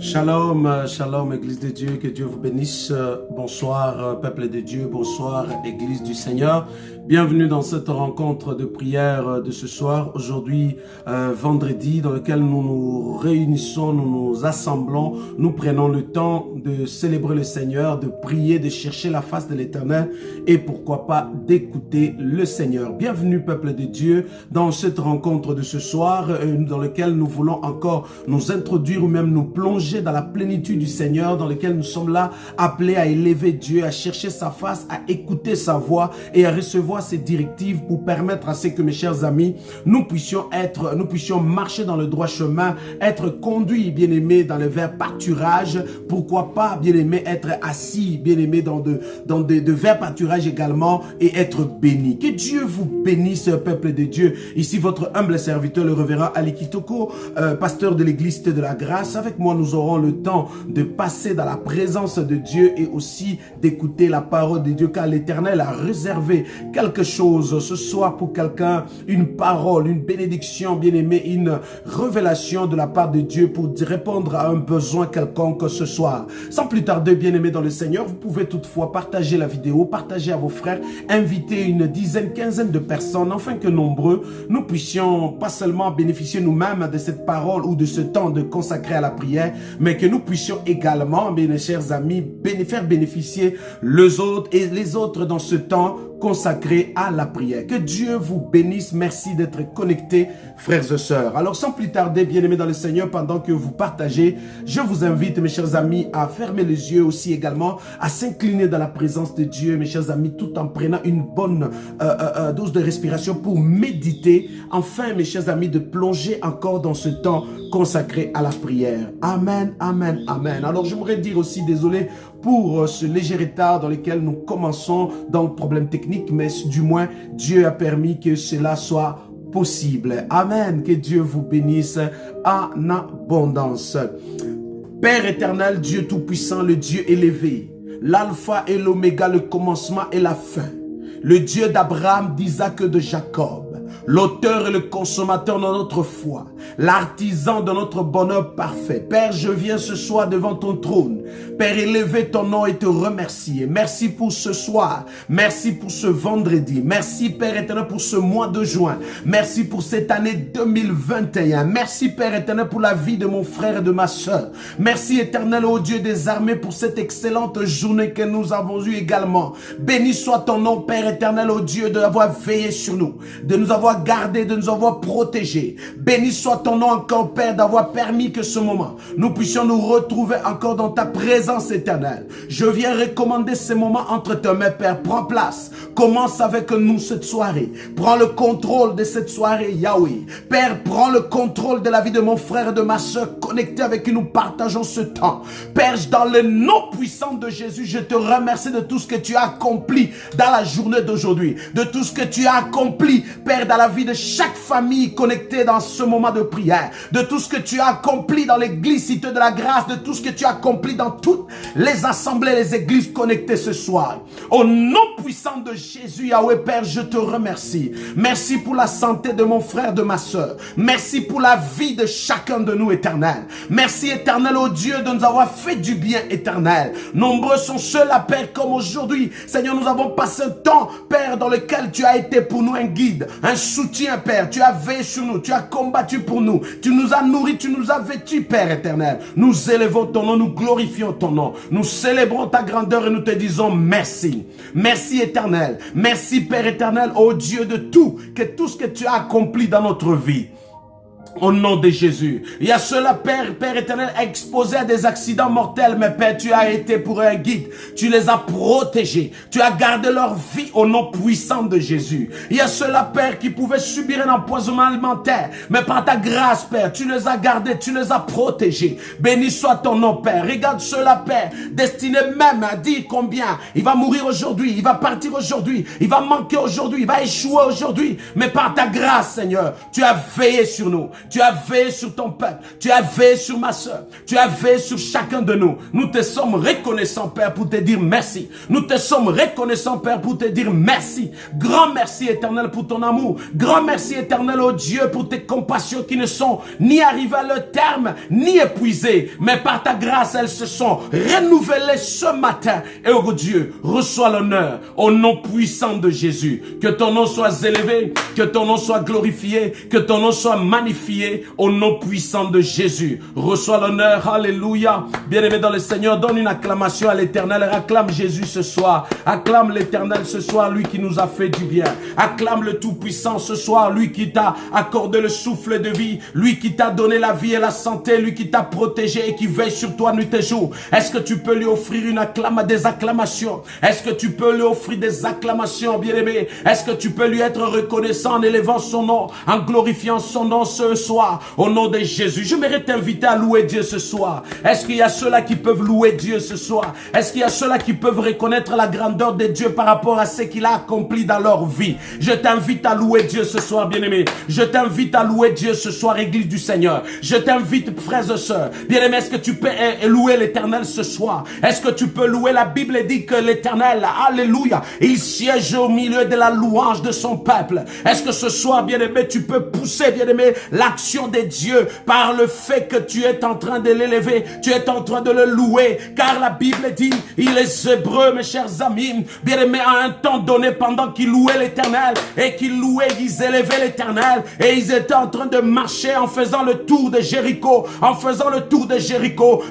Shalom, shalom, Église de Dieu, que Dieu vous bénisse. Bonsoir, peuple de Dieu, bonsoir, Église du Seigneur. Bienvenue dans cette rencontre de prière de ce soir, aujourd'hui, vendredi, dans lequel nous nous réunissons, nous nous assemblons, nous prenons le temps de célébrer le Seigneur, de prier, de chercher la face de l'Éternel et pourquoi pas d'écouter le Seigneur. Bienvenue, peuple de Dieu, dans cette rencontre de ce soir, dans lequel nous voulons encore nous introduire ou même nous plonger dans la plénitude du Seigneur, dans lequel nous sommes là, appelés à élever Dieu, à chercher sa face, à écouter sa voix et à recevoir ses directives pour permettre à ce que, mes chers amis, nous puissions marcher dans le droit chemin, être conduits, bien-aimés, dans le vert pâturage, pourquoi pas, bien-aimés, être assis, bien-aimés, dans de verts pâturage également et être bénis. Que Dieu vous bénisse, peuple de Dieu. Ici, votre humble serviteur, le révérend Ali Kitoko, pasteur de l'église Cité de la Grâce. Avec moi, nous aurons le temps de passer dans la présence de Dieu et aussi d'écouter la parole de Dieu, car l'Éternel a réservé quelque chose ce soir pour quelqu'un, une parole, une bénédiction, bien-aimé, une révélation de la part de Dieu pour répondre à un besoin quelconque ce soir. Sans plus tarder, bien-aimé dans le Seigneur, vous pouvez toutefois partager la vidéo, partager à vos frères, inviter une dizaine, quinzaine de personnes, afin que nombreux, nous puissions pas seulement bénéficier nous-mêmes de cette parole ou de ce temps de consacrer à la prière, mais que nous puissions également, mes chers amis, faire bénéficier les autres dans ce temps consacré à la prière. Que Dieu vous bénisse. Merci d'être connectés, frères et sœurs. Alors, sans plus tarder, bien-aimés dans le Seigneur, pendant que vous partagez, je vous invite, mes chers amis, à fermer les yeux aussi également, à s'incliner dans la présence de Dieu, mes chers amis, tout en prenant une bonne dose de respiration pour méditer. Enfin, mes chers amis, de plonger encore dans ce temps consacré à la prière. Amen, amen, amen. Alors, j'aimerais dire aussi, désolé pour ce léger retard dans lequel nous commençons dans le problème technique, mais du moins, Dieu a permis que cela soit possible. Amen. Que Dieu vous bénisse en abondance. Père éternel, Dieu tout-puissant, le Dieu élevé, l'alpha et l'oméga, le commencement et la fin, le Dieu d'Abraham, d'Isaac et de Jacob, l'auteur et le consommateur de notre foi, l'artisan de notre bonheur parfait. Père, je viens ce soir devant ton trône. Père, élever ton nom et te remercier. Merci pour ce soir. Merci pour ce vendredi. Merci, Père éternel, pour ce mois de juin. Merci pour cette année 2021. Merci, Père éternel, pour la vie de mon frère et de ma soeur. Merci, éternel, ô Dieu des armées, pour cette excellente journée que nous avons eue également. Béni soit ton nom, Père éternel, ô Dieu, d'avoir veillé sur nous, de nous avoir gardés, de nous avoir protégés. Béni soit ton nom encore, Père, d'avoir permis que ce moment, nous puissions nous retrouver encore dans ta présence éternelle. Je viens recommander ces moments entre tes mains, Père. Prends place. Commence avec nous cette soirée. Prends le contrôle de cette soirée, Yahweh. Père, prends le contrôle de la vie de mon frère et de ma soeur connectés avec qui nous partageons ce temps. Père, dans le nom puissant de Jésus, je te remercie de tout ce que tu as accompli dans la journée d'aujourd'hui, de tout ce que tu as accompli, Père, dans la vie de chaque famille connectée dans ce moment de prière, de tout ce que tu as accompli dans l'église Cité de la Grâce, de tout ce que tu as accompli dans toutes les assemblées, les églises connectées ce soir. Au nom puissant de Jésus, Yahweh, Père, je te remercie. Merci pour la santé de mon frère, de ma soeur. Merci pour la vie de chacun de nous, éternel. Merci, éternel, ô Dieu, de nous avoir fait du bien, éternel. Nombreux sont ceux-là, Père, comme aujourd'hui. Seigneur, nous avons passé un temps, Père, dans lequel tu as été pour nous un guide, un soutien, Père. Tu as veillé sur nous, tu as combattu pour nous. Tu nous as nourris, tu nous as vêtus, Père éternel. Nous élevons ton nom, nous glorifions ton nom. Nous célébrons ta grandeur et nous te disons merci. Merci éternel. Merci Père éternel, ô Dieu de tout, que tout ce que tu as accompli dans notre vie. Au nom de Jésus. Il y a ceux-là, Père éternel, exposés à des accidents mortels. Mais Père, tu as été pour un guide. Tu les as protégés. Tu as gardé leur vie au nom puissant de Jésus. Il y a ceux-là, Père, qui pouvaient subir un empoisonnement alimentaire. Mais par ta grâce, Père, tu les as gardés. Tu les as protégés. Béni soit ton nom, Père. Regarde ceux-là, Père, destinés même à dire combien il va mourir aujourd'hui. Il va partir aujourd'hui. Il va manquer aujourd'hui. Il va échouer aujourd'hui. Mais par ta grâce, Seigneur, tu as veillé sur nous. Tu as veillé sur ton peuple. Tu as veillé sur ma soeur. Tu as veillé sur chacun de nous. Nous te sommes reconnaissants, Père, pour te dire merci. Nous te sommes reconnaissants, Père, pour te dire merci. Grand merci, Éternel, pour ton amour. Grand merci, Éternel, oh Dieu, pour tes compassions qui ne sont ni arrivées à leur terme, ni épuisées. Mais par ta grâce, elles se sont renouvelées ce matin. Et oh Dieu, reçois l'honneur au nom puissant de Jésus. Que ton nom soit élevé, que ton nom soit glorifié, que ton nom soit magnifié au nom puissant de Jésus. Reçois l'honneur, alléluia. Bien-aimé dans le Seigneur, donne une acclamation à l'Éternel. Acclame Jésus ce soir. Acclame l'Éternel ce soir, lui qui nous a fait du bien. Acclame le Tout-Puissant ce soir, lui qui t'a accordé le souffle de vie, lui qui t'a donné la vie et la santé, lui qui t'a protégé et qui veille sur toi nuit et jour. Est-ce que tu peux lui offrir des acclamations? Est-ce que tu peux lui offrir des acclamations, bien-aimé? Est-ce que tu peux lui être reconnaissant en élevant son nom, en glorifiant son nom ce soir, au nom de Jésus? Je mérite t'inviter à louer Dieu ce soir. Est-ce qu'il y a ceux-là qui peuvent louer Dieu ce soir? Est-ce qu'il y a ceux-là qui peuvent reconnaître la grandeur de Dieu par rapport à ce qu'il a accompli dans leur vie? Je t'invite à louer Dieu ce soir, bien-aimé. Je t'invite à louer Dieu ce soir, Église du Seigneur. Je t'invite, frères et sœurs. Bien-aimé, est-ce que tu peux louer l'Éternel ce soir? Est-ce que tu peux louer? La Bible dit que l'Éternel, alléluia, il siège au milieu de la louange de son peuple. Est-ce que ce soir, bien-aimé, tu peux pousser, bien-aimé, l'action de Dieu par le fait que tu es en train de l'élever, tu es en train de le louer, car la Bible dit, il est hébreu, mes chers amis, bien-aimé, à un temps donné, pendant qu'ils louaient l'Éternel, et qu'ils louaient, ils élevaient l'Éternel, et ils étaient en train de marcher en faisant le tour de Jéricho,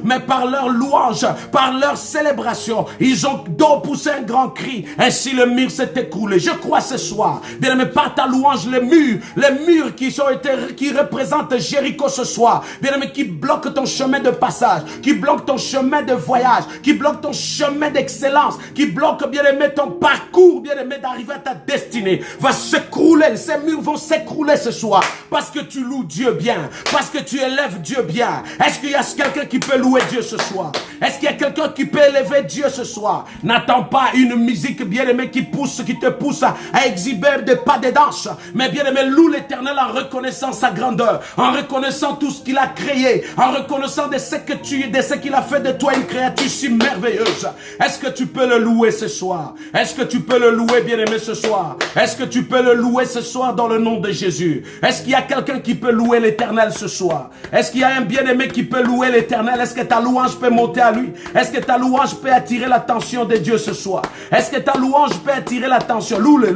mais par leur louange, par leur célébration, ils ont poussé un grand cri, ainsi le mur s'est écroulé. Je crois ce soir, bien aimé, par ta louange, les murs qui représentent Jéricho ce soir, bien aimé, qui bloquent ton chemin de passage, qui bloquent ton chemin de voyage, qui bloquent ton chemin d'excellence, qui bloquent, bien aimé, ton parcours, bien aimé, d'arriver à ta destinée, va s'écrouler. Ces murs vont s'écrouler ce soir, parce que tu loues Dieu bien, parce que tu élèves Dieu bien. Est-ce qu'il y a quelqu'un qui peut louer Dieu ce soir? Est-ce qu'il y a quelqu'un qui peut élever Dieu ce soir? N'attends pas une musique, bien-aimé, qui te pousse à exhiber des pas de danse. Mais bien-aimé, loue l'Éternel en reconnaissant sa grandeur, en reconnaissant tout ce qu'il a créé, en reconnaissant de ce qu'il a fait de toi une créature si merveilleuse. Est-ce que tu peux le louer ce soir? Est-ce que tu peux le louer, bien-aimé, ce soir? Est-ce que tu peux le louer ce soir dans le nom de Jésus? Est-ce qu'il y a quelqu'un qui peut louer l'Éternel ce soir? Est-ce qu'il y a un bien-aimé qui peut louer l'Éternel? Est-ce que ta louange peut monter à lui? Est-ce que ta louange peut attirer l'attention de Dieu ce soir? Est-ce que ta louange peut attirer l'attention? Loue-le,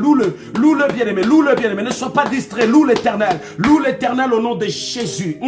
bien-aimé, loue-le, bien-aimé. Ne sois pas distrait, loue l'Éternel au nom de Jésus.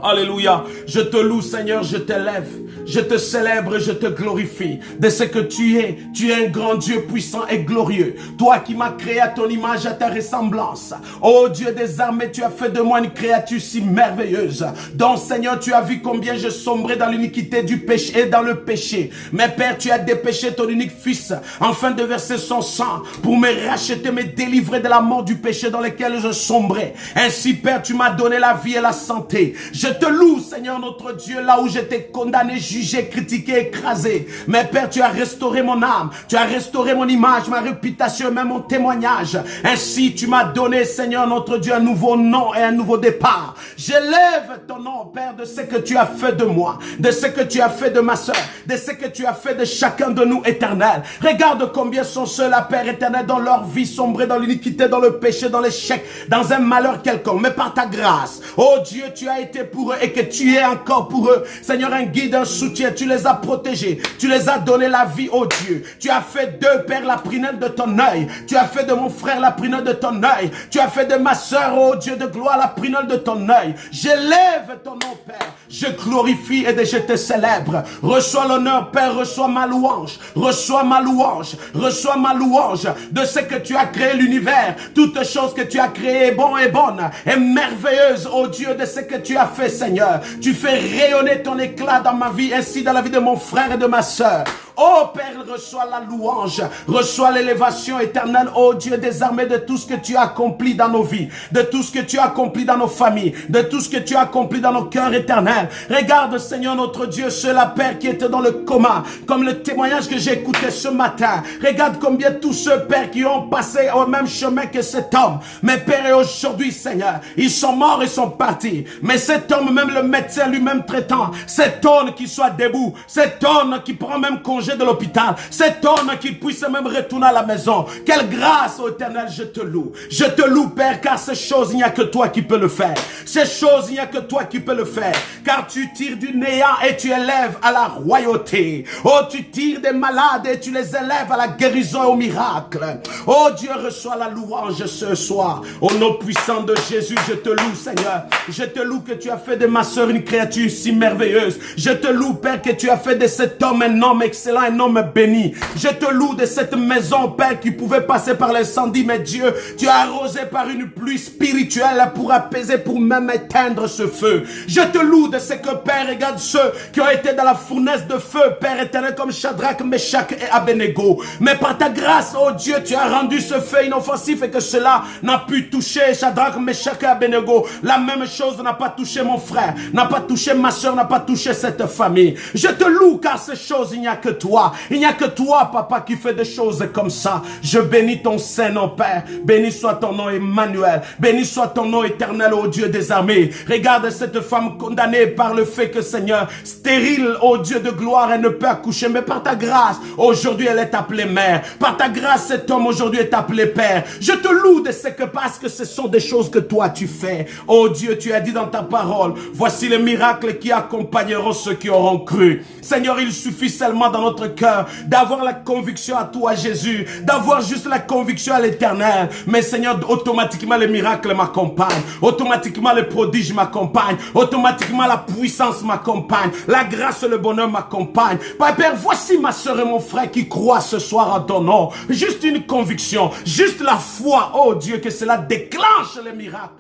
Alléluia. Je te loue, Seigneur, je t'élève. Je te célèbre et je te glorifie de ce que tu es. Tu es un grand Dieu puissant et glorieux. Toi qui m'as créé à ton image, à ta ressemblance. Oh Dieu des armées, tu as fait de moi une créature si merveilleuse. Donc Seigneur, tu as vu combien je sombrais dans l'iniquité du péché et dans le péché. Mais Père, tu as dépêché ton unique Fils afin de verser son sang pour me racheter, me délivrer de la mort du péché dans lequel je sombrais. Ainsi Père, tu m'as donné la vie et la santé. Je te loue, Seigneur notre Dieu, là où j'étais condamné, jugé, critiqué, écrasé. Mais Père, tu as restauré mon âme, tu as restauré mon image, ma réputation, même mon témoignage. Ainsi, tu m'as donné, Seigneur notre Dieu, un nouveau nom et un nouveau départ. J'élève ton nom, Père, de ce que tu as fait de moi, de ce que tu as fait de ma soeur, de ce que tu as fait de chacun de nous, Éternel. Regarde combien sont ceux-là, Père éternel, dans leur vie sombrée dans l'iniquité, dans le péché, dans l'échec, dans un malheur quelconque. Mais par ta grâce, oh Dieu, tu as été pour eux et que tu es encore pour eux. Seigneur, un guide, un soutien, tu les as protégés, tu les as donné la vie, oh Dieu. Tu as fait d'eux, Père, la prunelle de ton œil. Tu as fait de mon frère la prunelle de ton œil. Tu as fait de ma soeur, oh Dieu de gloire, la prunelle de ton œil. J'élève ton nom, Père. Je glorifie et je te célèbre. Reçois l'honneur, Père, reçois ma louange. Reçois ma louange. Reçois ma louange de ce que tu as créé l'univers. Toutes choses que tu as créées, bon et bonne et merveilleuse, oh Dieu, de ce que tu as fait, Seigneur. Tu fais rayonner ton éclat dans ma vie, ainsi dans la vie de mon frère et de ma soeur. Oh Père, reçois la louange, reçois l'élévation éternelle, oh Dieu des armées, de tout ce que tu as accompli dans nos vies, de tout ce que tu as accompli dans nos familles, de tout ce que tu as accompli dans nos cœurs éternels. Regarde, Seigneur notre Dieu, ceux-là, Père, qui étaient dans le coma, comme le témoignage que j'ai écouté ce matin. Regarde combien tous ceux, Père, qui ont passé au même chemin que cet homme. Mais Père, et aujourd'hui, Seigneur, ils sont morts et sont partis. Mais cet homme, même le médecin lui-même traitant, cet homme qui soit debout, cet homme qui prend même congé de l'hôpital, cet homme qui puisse même retourner à la maison. Quelle grâce, ô Éternel, je te loue. Je te loue, Père, car ces choses, il n'y a que toi qui peux le faire. Ces choses, il n'y a que toi qui peux le faire. Car tu tires du néant et tu élèves à la royauté. Oh, tu tires des malades et tu les élèves à la guérison et au miracle. Oh, Dieu, reçois la louange ce soir. Au nom puissant de Jésus, je te loue, Seigneur. Je te loue que tu as fait de ma soeur une créature si merveilleuse. Je te loue, Père, que tu as fait de cet homme un homme excellent, un homme béni. Je te loue de cette maison, Père, qui pouvait passer par l'incendie, mais Dieu, tu as arrosé par une pluie spirituelle pour apaiser, pour même éteindre ce feu. Je te loue de ce que, Père, regarde ceux qui ont été dans la fournaise de feu, Père éternel, comme Shadrach, Meshach et Abednego. Mais par ta grâce, oh Dieu, tu as rendu ce feu inoffensif et que cela n'a pu toucher Shadrach, Meshach et Abednego. La même chose n'a pas touché mon frère, n'a pas touché ma soeur, n'a pas touché cette famille. Je te loue car ces choses, il n'y a que toi. Il n'y a que toi, Papa, qui fait des choses comme ça. Je bénis ton Saint-Nom, Père. Béni soit ton nom, Emmanuel. Béni soit ton nom éternel, ô Dieu des armées. Regarde cette femme condamnée par le fait que, Seigneur, stérile, ô Dieu de gloire, elle ne peut accoucher. Mais par ta grâce, aujourd'hui, elle est appelée mère. Par ta grâce, cet homme aujourd'hui est appelé père. Je te loue de ce que, parce que ce sont des choses que toi tu fais. Oh Dieu, tu as dit dans ta parole, voici les miracles qui accompagneront ceux qui auront cru. Seigneur, il suffit seulement dans notre cœur d'avoir la conviction à toi, Jésus, d'avoir juste la conviction à l'éternel. Mais Seigneur, automatiquement les miracles m'accompagnent, automatiquement les prodiges m'accompagnent, automatiquement la puissance m'accompagne, la grâce et le bonheur m'accompagnent. Père, voici ma soeur et mon frère qui croient ce soir en ton nom. Juste une conviction, juste la foi, oh Dieu, que cela déclenche les miracles.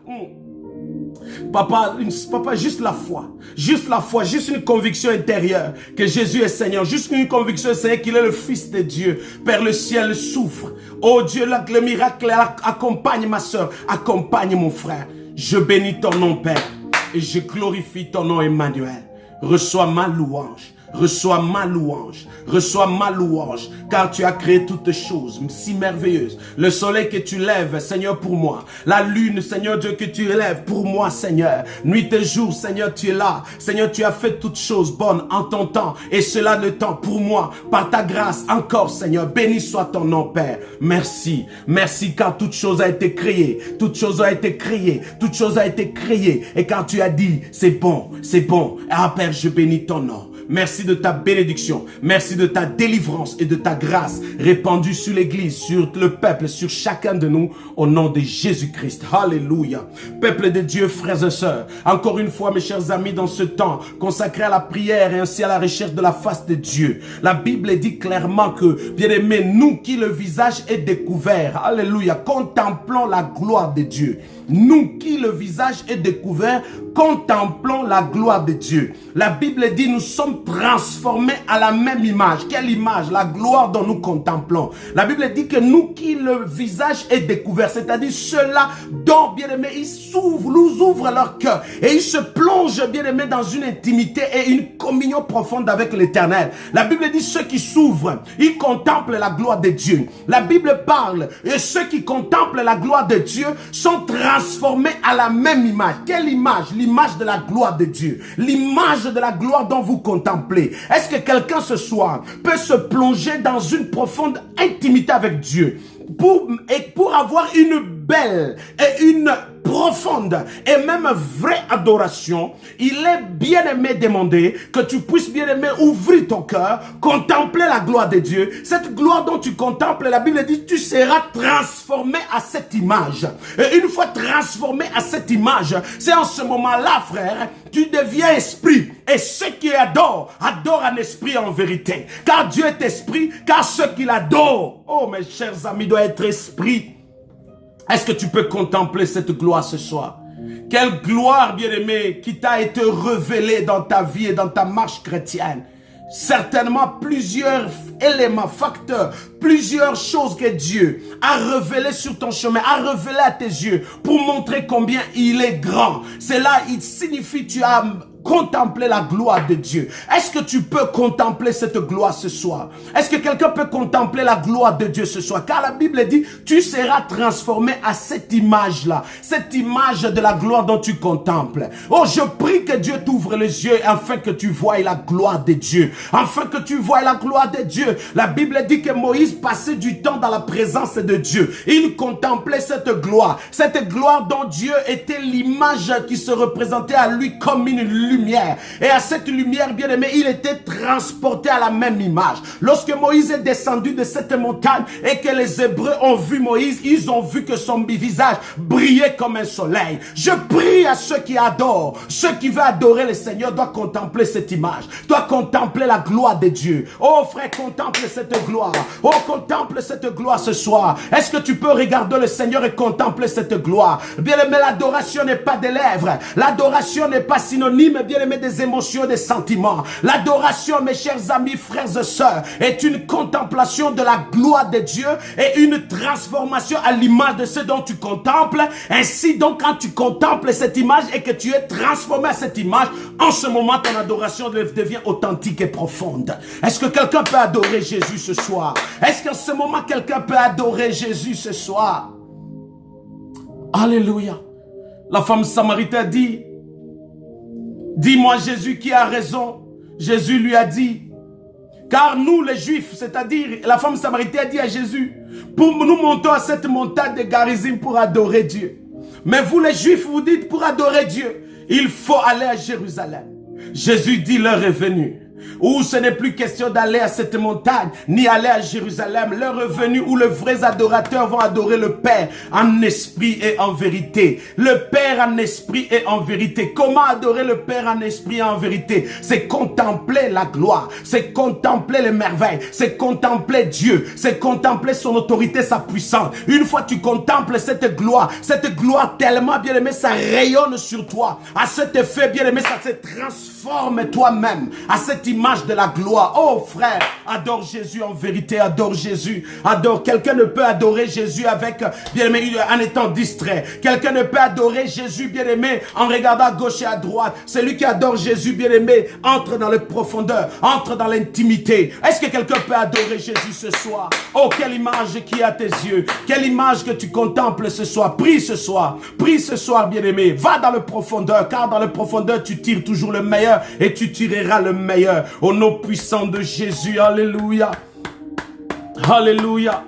Papa, juste la foi, juste une conviction intérieure que Jésus est Seigneur, juste une conviction, Seigneur, qu'il est le Fils de Dieu. Père, le ciel souffre. Oh Dieu, le miracle accompagne ma soeur, accompagne mon frère. Je bénis ton nom, Père, et je glorifie ton nom, Emmanuel. Reçois ma louange. Reçois ma louange, car tu as créé toutes choses si merveilleuses. Le soleil que tu lèves, Seigneur, pour moi. La lune, Seigneur Dieu, que tu élèves pour moi, Seigneur. Nuit et jour, Seigneur, tu es là. Seigneur, tu as fait toutes choses bonnes en ton temps, et cela le temps pour moi, par ta grâce, encore, Seigneur. Béni soit ton nom, Père. Merci, merci, car toute chose a été créée, toute chose a été créée, toute chose a été créée, et quand tu as dit, c'est bon, c'est bon. Ah, Père, je bénis ton nom. Merci de ta bénédiction. Merci de ta délivrance et de ta grâce répandue sur l'Église, sur le peuple, sur chacun de nous, au nom de Jésus-Christ. Alléluia. Peuple de Dieu, frères et sœurs, encore une fois, mes chers amis, dans ce temps consacré à la prière et ainsi à la recherche de la face de Dieu, la Bible dit clairement que, bien-aimés, nous qui le visage est découvert, alléluia, contemplons la gloire de Dieu. Nous qui le visage est découvert, contemplons la gloire de Dieu. La Bible dit nous sommes transformés à la même image. Quelle image? La gloire dont nous contemplons. La Bible dit que nous qui le visage est découvert, c'est-à-dire ceux-là dont, bien-aimés, nous ouvrent leur cœur et ils se plongent, bien-aimés, dans une intimité et une communion profonde avec l'Éternel. La Bible dit ceux qui s'ouvrent, ils contemplent la gloire de Dieu. La Bible parle et ceux qui contemplent la gloire de Dieu sont transformés à la même image. Quelle image? L'image de la gloire de Dieu. L'image de la gloire dont vous contemplez. Est-ce que quelqu'un ce soir peut se plonger dans une profonde intimité avec Dieu pour avoir une belle et une profonde et même vraie adoration? Il est bien aimé demander que tu puisses bien aimé ouvrir ton cœur, contempler la gloire de Dieu. Cette gloire dont tu contemples, la Bible dit tu seras transformé à cette image. Et une fois transformé à cette image, c'est en ce moment-là, frère, tu deviens esprit. Et ceux qui adorent, adorent en esprit et en vérité. Car Dieu est esprit, car ceux qui l'adorent, oh mes chers amis, doivent être esprit. Est-ce que tu peux contempler cette gloire ce soir? Quelle gloire, bien-aimé, qui t'a été révélée dans ta vie et dans ta marche chrétienne. certainement plusieurs éléments, facteurs, plusieurs choses que Dieu a révélées sur ton chemin, a révélées à tes yeux pour montrer combien il est grand. Cela, il signifie que tu as contempler la gloire de Dieu. Est-ce que tu peux contempler cette gloire ce soir? Est-ce que quelqu'un peut contempler la gloire de Dieu ce soir? Car la Bible dit, tu seras transformé à cette image-là, cette image de la gloire dont tu contemples. Oh, je prie que Dieu t'ouvre les yeux afin que tu voies la gloire de Dieu. Afin que tu voies la gloire de Dieu. La Bible dit que Moïse passait du temps dans la présence de Dieu. Il contemplait cette gloire dont Dieu était l'image qui se représentait à lui comme une lumière. Et à cette lumière, bien aimé, il était transporté à la même image. Lorsque Moïse est descendu de cette montagne et que les Hébreux ont vu Moïse, ils ont vu que son visage brillait comme un soleil. Je prie à ceux qui adorent, ceux qui veulent adorer le Seigneur doivent contempler cette image, doivent contempler la gloire de Dieu. Oh frère, contemple cette gloire. Oh, contemple cette gloire ce soir. Est-ce que tu peux regarder le Seigneur et contempler cette gloire? Bien aimé, l'adoration n'est pas des lèvres. L'adoration n'est pas synonyme, bien aimé, des émotions, des sentiments. L'adoration, mes chers amis, frères et sœurs, est une contemplation de la gloire de Dieu et une transformation à l'image de ce dont tu contemples. Ainsi donc, quand tu contemples cette image et que tu es transformé à cette image, en ce moment, ton adoration devient authentique et profonde. Est-ce que quelqu'un peut adorer Jésus ce soir? Est-ce qu'en ce moment, quelqu'un peut adorer Jésus ce soir? Alléluia. La femme samaritaine dit, dis-moi Jésus qui a raison. Jésus lui a dit, car nous les Juifs, c'est-à-dire la femme samaritaine a dit à Jésus, nous montons à cette montagne de Garizim pour adorer Dieu. Mais vous les Juifs, vous dites pour adorer Dieu, il faut aller à Jérusalem. Jésus dit, l'heure est venue où ce n'est plus question d'aller à cette montagne, ni aller à Jérusalem. L'heure est venue où les vrais adorateurs vont adorer le Père en esprit et en vérité. Le Père en esprit et en vérité. Comment adorer le Père en esprit et en vérité? C'est contempler la gloire, c'est contempler les merveilles, c'est contempler Dieu, c'est contempler son autorité, sa puissance. Une fois tu contemples cette gloire tellement, bien aimé, ça rayonne sur toi. À cet effet, bien aimé, ça se transforme toi-même à cette image de la gloire. Oh frère, adore Jésus en vérité, adore Jésus, adore. Quelqu'un ne peut adorer Jésus avec, bien aimé, en étant distrait. Quelqu'un ne peut adorer Jésus, bien aimé, en regardant à gauche et à droite. Celui qui adore Jésus, bien aimé, entre dans les profondeurs, entre dans l'intimité. Est-ce que quelqu'un peut adorer Jésus ce soir? Oh, quelle image qui est à tes yeux, quelle image que tu contemples ce soir. Prie ce soir, bien aimé. Va dans le profondeur, car dans le profondeur tu tires toujours le meilleur et tu tireras le meilleur. Au nom puissant de Jésus, alléluia, alléluia,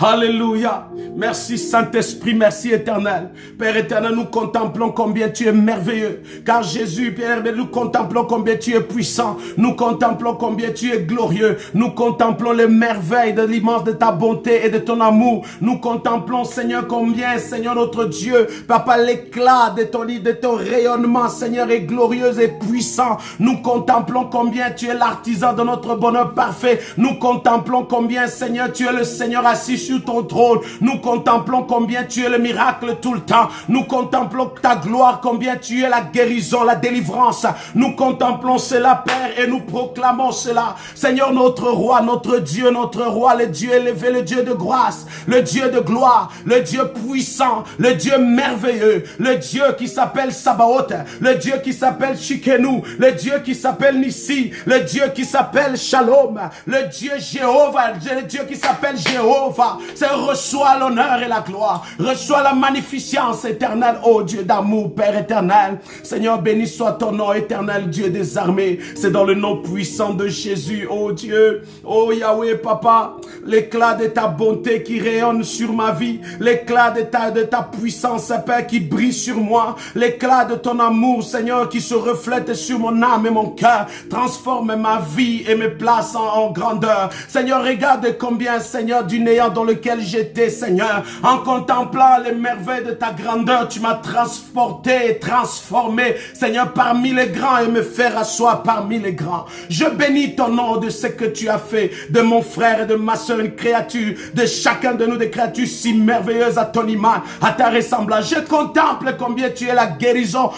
alléluia. Merci Saint-Esprit, merci Éternel. Père éternel, nous contemplons combien tu es merveilleux. Car Jésus, Père, nous contemplons combien tu es puissant. Nous contemplons combien tu es glorieux. Nous contemplons les merveilles de l'immense de ta bonté et de ton amour. Nous contemplons, Seigneur, combien, Seigneur notre Dieu, Papa, l'éclat de ton rayonnement, Seigneur, est glorieux et puissant. Nous contemplons combien tu es l'artisan de notre bonheur parfait. Nous contemplons combien, Seigneur, tu es le Seigneur assis sur ton trône. Nous contemplons combien tu es le miracle tout le temps. Nous contemplons ta gloire, combien tu es la guérison, la délivrance. Nous contemplons cela, Père, et nous proclamons cela. Seigneur, notre roi, notre Dieu, notre roi, le Dieu élevé, le Dieu de grâce, le Dieu de gloire, le Dieu puissant, le Dieu merveilleux, le Dieu qui s'appelle Sabaoth, le Dieu qui s'appelle Shikenu, le Dieu qui s'appelle Nissi, le Dieu qui s'appelle Shalom, le Dieu Jéhovah, le Dieu qui s'appelle Jéhovah. C'est reçois l'honneur et la gloire. Reçois la magnificence éternelle, ô Dieu d'amour, Père éternel. Seigneur, béni soit ton nom éternel, Dieu des armées. C'est dans le nom puissant de Jésus, ô Dieu. Ô Yahweh, Papa, l'éclat de ta bonté qui rayonne sur ma vie, l'éclat de ta puissance, Père, qui brille sur moi, l'éclat de ton amour, Seigneur, qui se reflète sur mon âme et mon cœur, transforme ma vie et me place en grandeur. Seigneur, regarde combien, Seigneur, du néant dans lequel j'étais, Seigneur. En contemplant les merveilles de ta grandeur, tu m'as transporté et transformé, Seigneur, parmi les grands et me faire asseoir parmi les grands. Je bénis ton nom de ce que tu as fait de mon frère et de ma soeur, une créature, de chacun de nous, des créatures si merveilleuses à ton image, à ta ressemblance. Je contemple combien tu es la guérison,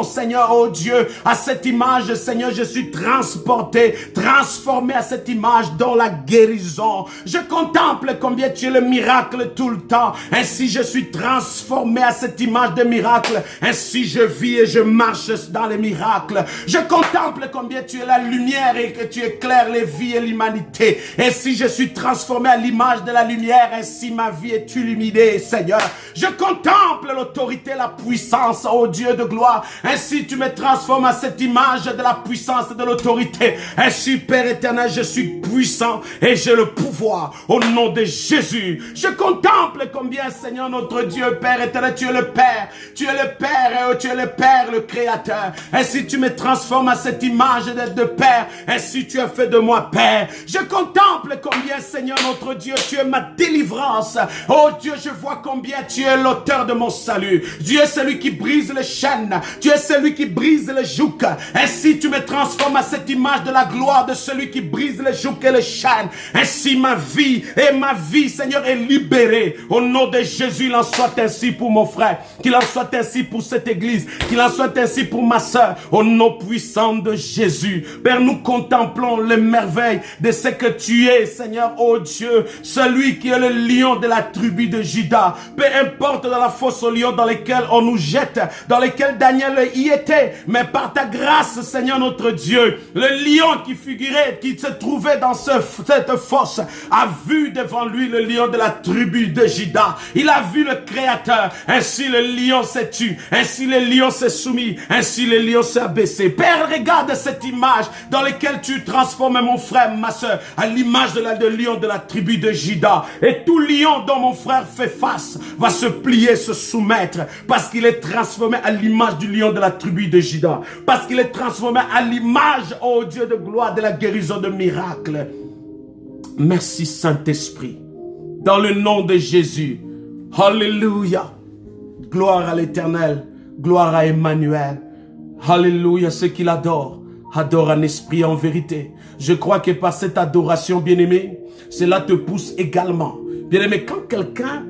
Seigneur, oh Dieu. À cette image, Seigneur, je suis transporté, transformé à cette image dans la guérison. Je contemple combien tu es le miracle tout le temps. Ainsi, je suis transformé à cette image de miracle. Ainsi, je vis et je marche dans les miracles. Je contemple combien tu es la lumière et que tu éclaires les vies et l'humanité. Ainsi, je suis transformé à l'image de la lumière. Ainsi, ma vie est illuminée, Seigneur. Je contemple l'autorité, la puissance, oh Dieu de gloire. Ainsi, tu me transformes à cette image de la puissance et de l'autorité. Ainsi, Père éternel, je suis puissant et j'ai le pouvoir au nom de Jésus. Je contemple combien, Seigneur, notre Dieu, Père éternel, tu es le Père. Tu es le Père et tu es le Père, le Créateur. Ainsi, tu me transformes à cette image d'être de Père. Ainsi, tu as fait de moi Père. Je contemple combien, Seigneur, notre Dieu, tu es ma délivrance. Oh Dieu, je vois combien tu es l'auteur de mon salut. Dieu est celui qui brise les chaînes. Tu es celui qui brise les jougs. Ainsi, tu me transformes à cette image de la gloire de celui qui brise les jougs et les chaînes. Ainsi, ma vie, Seigneur, est libérée. Au nom de Jésus, il en soit ainsi pour mon frère. Qu'il en soit ainsi pour cette église. Qu'il en soit ainsi pour ma soeur. Au nom puissant de Jésus. Père, nous contemplons les merveilles de ce que tu es, Seigneur, oh Dieu. Celui qui est le lion de la tribu de Juda. Peu importe dans la fosse aux lions dans lesquels on nous jette, dans lesquels Daniel y était. Mais par ta grâce, Seigneur, notre Dieu, le lion qui figurait, qui se trouvait dans cette fosse, a vu devant lui le lion de la tribu de Juda. Il a vu le Créateur. Ainsi le lion s'est tué. Ainsi le lion s'est soumis. Ainsi le lion s'est abaissé. Père, regarde cette image dans laquelle tu transformes mon frère, ma soeur, à l'image de lion de la tribu de Juda. Et tout lion dont mon frère fait face va se plier, se soumettre, parce qu'il est transformé à l'image du lion de la tribu de Juda. Parce qu'il est transformé à l'image, oh Dieu de gloire, de la guérison de miracles. Merci Saint-Esprit. Dans le nom de Jésus. Alléluia. Gloire à l'Éternel. Gloire à Emmanuel. Alléluia. Ceux qui l'adorent, adorent en esprit et en vérité. Je crois que par cette adoration, bien-aimé, cela te pousse également. Bien-aimé, quand quelqu'un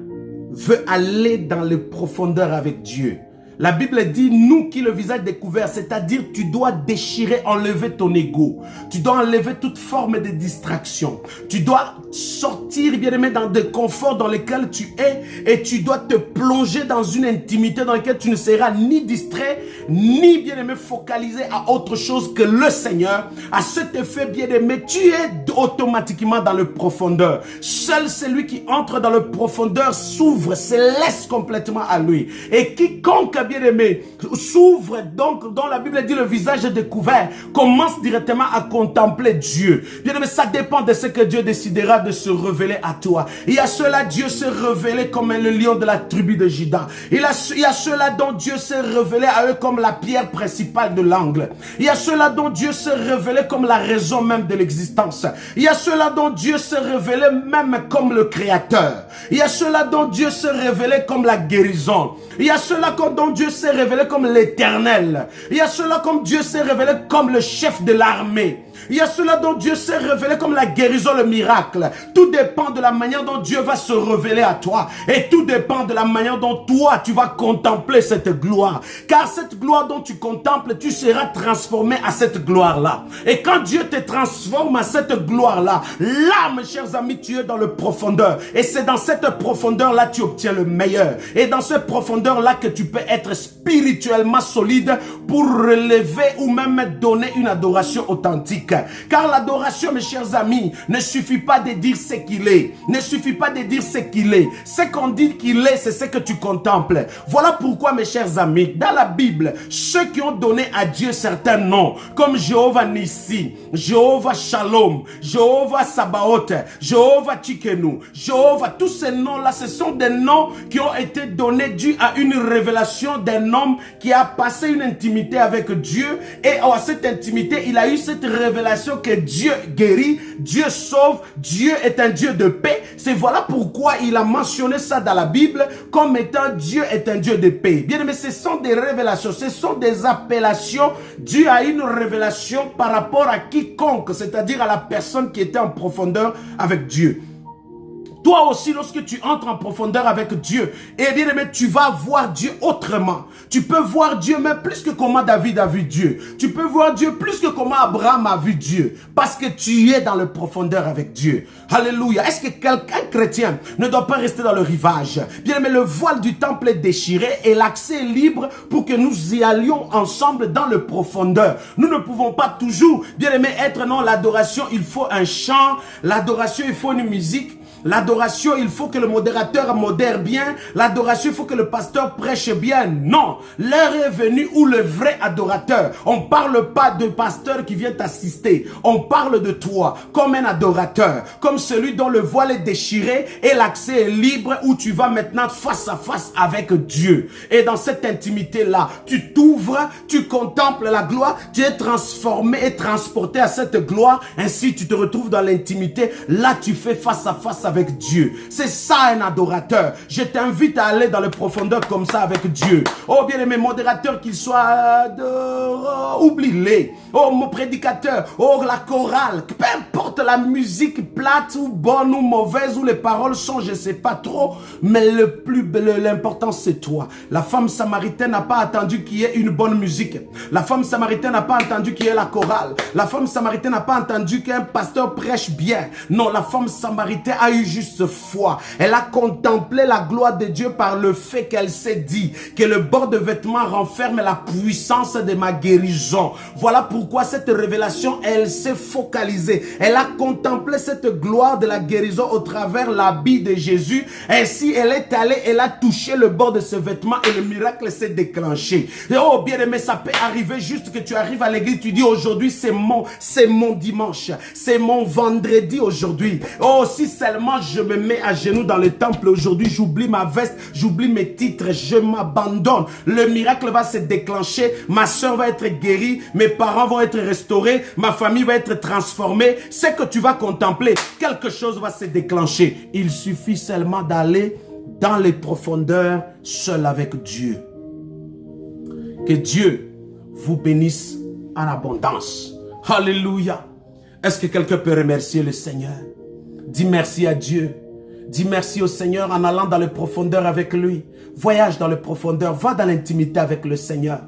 veut aller dans les profondeurs avec Dieu, la Bible dit, nous qui le visage découvert, c'est-à-dire tu dois déchirer, enlever ton ego. Tu dois enlever toute forme de distraction. Tu dois sortir, bien-aimé, dans des conforts dans lesquels tu es et tu dois te plonger dans une intimité dans laquelle tu ne seras ni distrait, ni, bien-aimé, focalisé à autre chose que le Seigneur. À cet effet, bien-aimé, tu es automatiquement dans le profondeur. Seul celui qui entre dans le profondeur s'ouvre, se laisse complètement à lui. Et quiconque, bien-aimé, s'ouvre donc, dont la Bible dit le visage est découvert, commence directement à contempler Dieu. Bien-aimé, ça dépend de ce que Dieu décidera de se révéler à toi. Il y a ceux-là, Dieu s'est révélé comme le lion de la tribu de Juda. Il y a ceux-là dont Dieu s'est révélé à eux comme la pierre principale de l'angle. Il y a ceux-là dont Dieu s'est révélé comme la raison même de l'existence. Il y a ceux-là dont Dieu s'est révélé même comme le Créateur. Il y a ceux-là dont Dieu s'est révélé comme la guérison. Il y a ceux-là dont Dieu s'est révélé comme l'Éternel. Il y a ceux-là comme Dieu s'est révélé comme le chef de l'armée. Il y a ceux-là dont Dieu s'est révélé comme la guérison, le miracle. Tout dépend de la manière dont Dieu va se révéler à toi. Et tout dépend de la manière dont toi, tu vas contempler cette gloire. Car cette gloire dont tu contemples, tu seras transformé à cette gloire-là. Et quand Dieu te transforme à cette gloire-là, là, mes chers amis, tu es dans le profondeur. Et c'est dans cette profondeur-là que tu obtiens le meilleur. Et dans cette profondeur-là que tu peux être spirituellement solide pour relever ou même donner une adoration authentique. Car l'adoration, mes chers amis, ne suffit pas de dire ce qu'il est. Ne suffit pas de dire ce qu'il est. Ce qu'on dit qu'il est, c'est ce que tu contemples. Voilà pourquoi, mes chers amis, dans la Bible, ceux qui ont donné à Dieu certains noms, comme Jéhovah Nissi, Jéhovah Shalom, Jéhovah Sabaoth, Jéhovah Tsidkenu, Jéhovah, tous ces noms-là, ce sont des noms qui ont été donnés dû à une révélation révélation d'un homme qui a passé une intimité avec Dieu et à cette intimité, il a eu cette révélation que Dieu guérit, Dieu sauve, Dieu est un Dieu de paix. C'est voilà pourquoi il a mentionné ça dans la Bible comme étant Dieu est un Dieu de paix. Bien aimé, ce sont des révélations, ce sont des appellations. Dieu a une révélation par rapport à quiconque, c'est-à-dire à la personne qui était en profondeur avec Dieu. Toi aussi, lorsque tu entres en profondeur avec Dieu, et bien aimé, tu vas voir Dieu autrement. Tu peux voir Dieu même plus que comment David a vu Dieu. Tu peux voir Dieu plus que comment Abraham a vu Dieu. Parce que tu es dans le profondeur avec Dieu. Alléluia. Est-ce que quelqu'un chrétien ne doit pas rester dans le rivage? Bien aimé, le voile du temple est déchiré et l'accès est libre pour que nous y allions ensemble dans le profondeur. Nous ne pouvons pas toujours, bien aimé, être dans l'adoration. Il faut un chant. L'adoration, il faut une musique. L'adoration, il faut que le modérateur modère bien. L'adoration, il faut que le pasteur prêche bien. Non, l'heure est venue où le vrai adorateur, on ne parle pas de pasteur qui vient t'assister. On parle de toi comme un adorateur, comme celui dont le voile est déchiré et l'accès est libre où tu vas maintenant face à face avec Dieu. Et dans cette intimité-là, tu t'ouvres, tu contemples la gloire, tu es transformé et transporté à cette gloire. Ainsi, tu te retrouves dans l'intimité. Là, tu fais face à face avec Dieu. C'est ça un adorateur. Je t'invite à aller dans les profondeurs comme ça avec Dieu. Oh bien aimé modérateur qu'il soit, oublie-les. Oh mon prédicateur, oh la chorale, peu importe la musique plate ou bonne ou mauvaise ou les paroles sont, je sais pas trop, mais l'important c'est toi. La femme samaritaine n'a pas attendu qu'il y ait une bonne musique. La femme samaritaine n'a pas entendu qu'il y ait la chorale. La femme samaritaine n'a pas entendu qu'un pasteur prêche bien. Non, la femme samaritaine a eu juste foi. Elle a contemplé la gloire de Dieu par le fait qu'elle s'est dit que le bord de vêtements renferme la puissance de ma guérison. Voilà pourquoi cette révélation, elle s'est focalisée. Elle a contemplé cette gloire de la guérison au travers l'habit de Jésus. Ainsi, elle est allée, elle a touché le bord de ce vêtement et le miracle s'est déclenché. Et oh bien aimé, ça peut arriver juste que tu arrives à l'église, tu dis aujourd'hui c'est mon dimanche, c'est mon vendredi aujourd'hui. Oh, si seulement je me mets à genoux dans le temple aujourd'hui, j'oublie ma veste, j'oublie mes titres, je m'abandonne. Le miracle va se déclencher, ma soeur va être guérie, mes parents vont être restaurés, ma famille va être transformée. C'est que tu vas contempler, quelque chose va se déclencher. Il suffit seulement d'aller dans les profondeurs seul avec Dieu. Que Dieu vous bénisse en abondance. Alléluia. Est-ce que quelqu'un peut remercier le Seigneur? Dis merci à Dieu. Dis merci au Seigneur en allant dans les profondeurs avec lui. Voyage dans les profondeurs. Va dans l'intimité avec le Seigneur.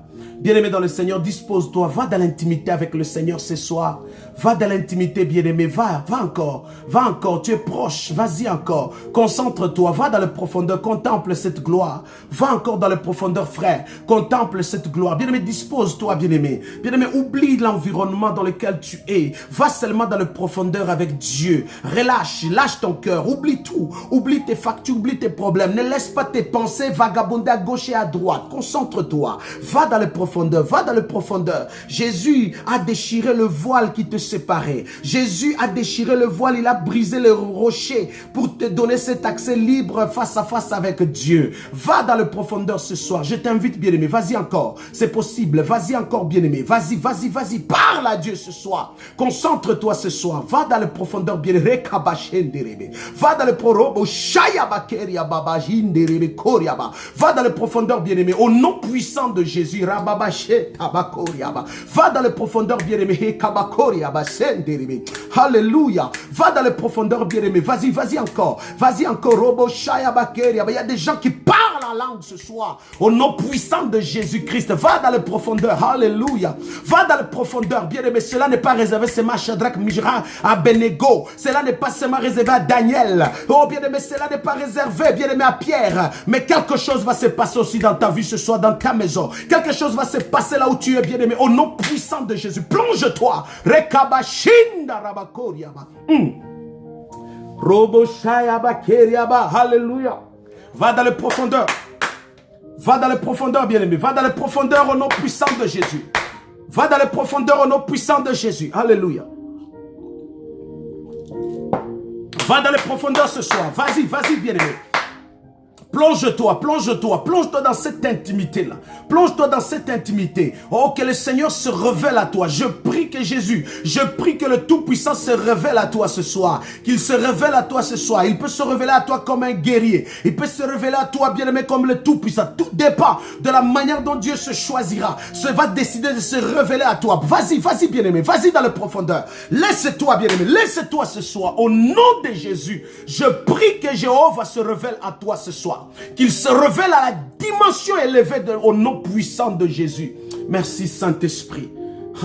Bien-aimé dans le Seigneur, dispose-toi. Va dans l'intimité avec le Seigneur ce soir. Va dans l'intimité, bien-aimé. Va encore. Va encore. Tu es proche. Vas-y encore. Concentre-toi. Va dans les profondeurs. Contemple cette gloire. Va encore dans les profondeurs, frère. Contemple cette gloire. Bien-aimé, dispose-toi, bien-aimé. Bien-aimé, oublie l'environnement dans lequel tu es. Va seulement dans les profondeurs avec Dieu. Relâche. Lâche ton cœur. Oublie tout. Oublie tes factures. Oublie tes problèmes. Ne laisse pas tes pensées vagabonder à gauche et à droite. Concentre-toi. Va dans les profondeurs. Va dans les profondeurs. Jésus a déchiré le voile qui te séparait. Jésus a déchiré le voile. Il a brisé le rocher pour te donner cet accès libre face à face avec Dieu. Va dans les profondeurs ce soir. Je t'invite, bien-aimé. Vas-y encore. C'est possible. Vas-y encore, bien-aimé. Vas-y, vas-y, vas-y. Parle à Dieu ce soir. Concentre-toi ce soir. Va dans les profondeurs, bien-aimé. Va dans les profondeurs. Va dans les profondeurs, bien-aimé. Au nom puissant de Jésus. Va dans les profondeurs, bien-aimé. Alléluia. Va dans les profondeurs, bien-aimé. Vas-y, vas-y encore. Vas-y encore. Il y a des gens qui parlent la langue ce soir. Au nom puissant de Jésus-Christ. Va dans les profondeurs. Alléluia. Va dans les profondeurs, bien-aimé. Cela n'est pas réservé seulement à Shadrach, Meshach, à Abednego. Cela n'est pas seulement réservé à Daniel. Oh, bien-aimé, cela n'est pas réservé, bien-aimé, à Pierre. Mais quelque chose va se passer aussi dans ta vie ce soir, dans ta maison. Quelque chose va se passer là où tu es, bien-aimé. Au nom puissant de Jésus. Plonge-toi. Alléluia. Va dans les profondeurs. Va dans les profondeurs, bien-aimé. Va dans les profondeurs au nom puissant de Jésus. Va dans les profondeurs au nom puissant de Jésus. Alléluia. Va dans les profondeurs ce soir. Vas-y, vas-y, bien-aimé. Plonge-toi, plonge-toi, plonge-toi dans cette intimité-là. Plonge-toi dans cette intimité. Oh, que le Seigneur se révèle à toi. Je prie que Jésus, je prie que le Tout-Puissant se révèle à toi ce soir. Qu'il se révèle à toi ce soir. Il peut se révéler à toi comme un guerrier. Il peut se révéler à toi, bien-aimé, comme le Tout-Puissant. Tout dépend de la manière dont Dieu se choisira. Se va décider de se révéler à toi. Vas-y, vas-y, bien-aimé. Vas-y dans la profondeur. Laisse-toi, bien-aimé. Laisse-toi ce soir. Au nom de Jésus, je prie que Jéhovah se révèle à toi ce soir. Qu'il se révèle à la dimension élevée au nom puissant de Jésus. Merci Saint-Esprit.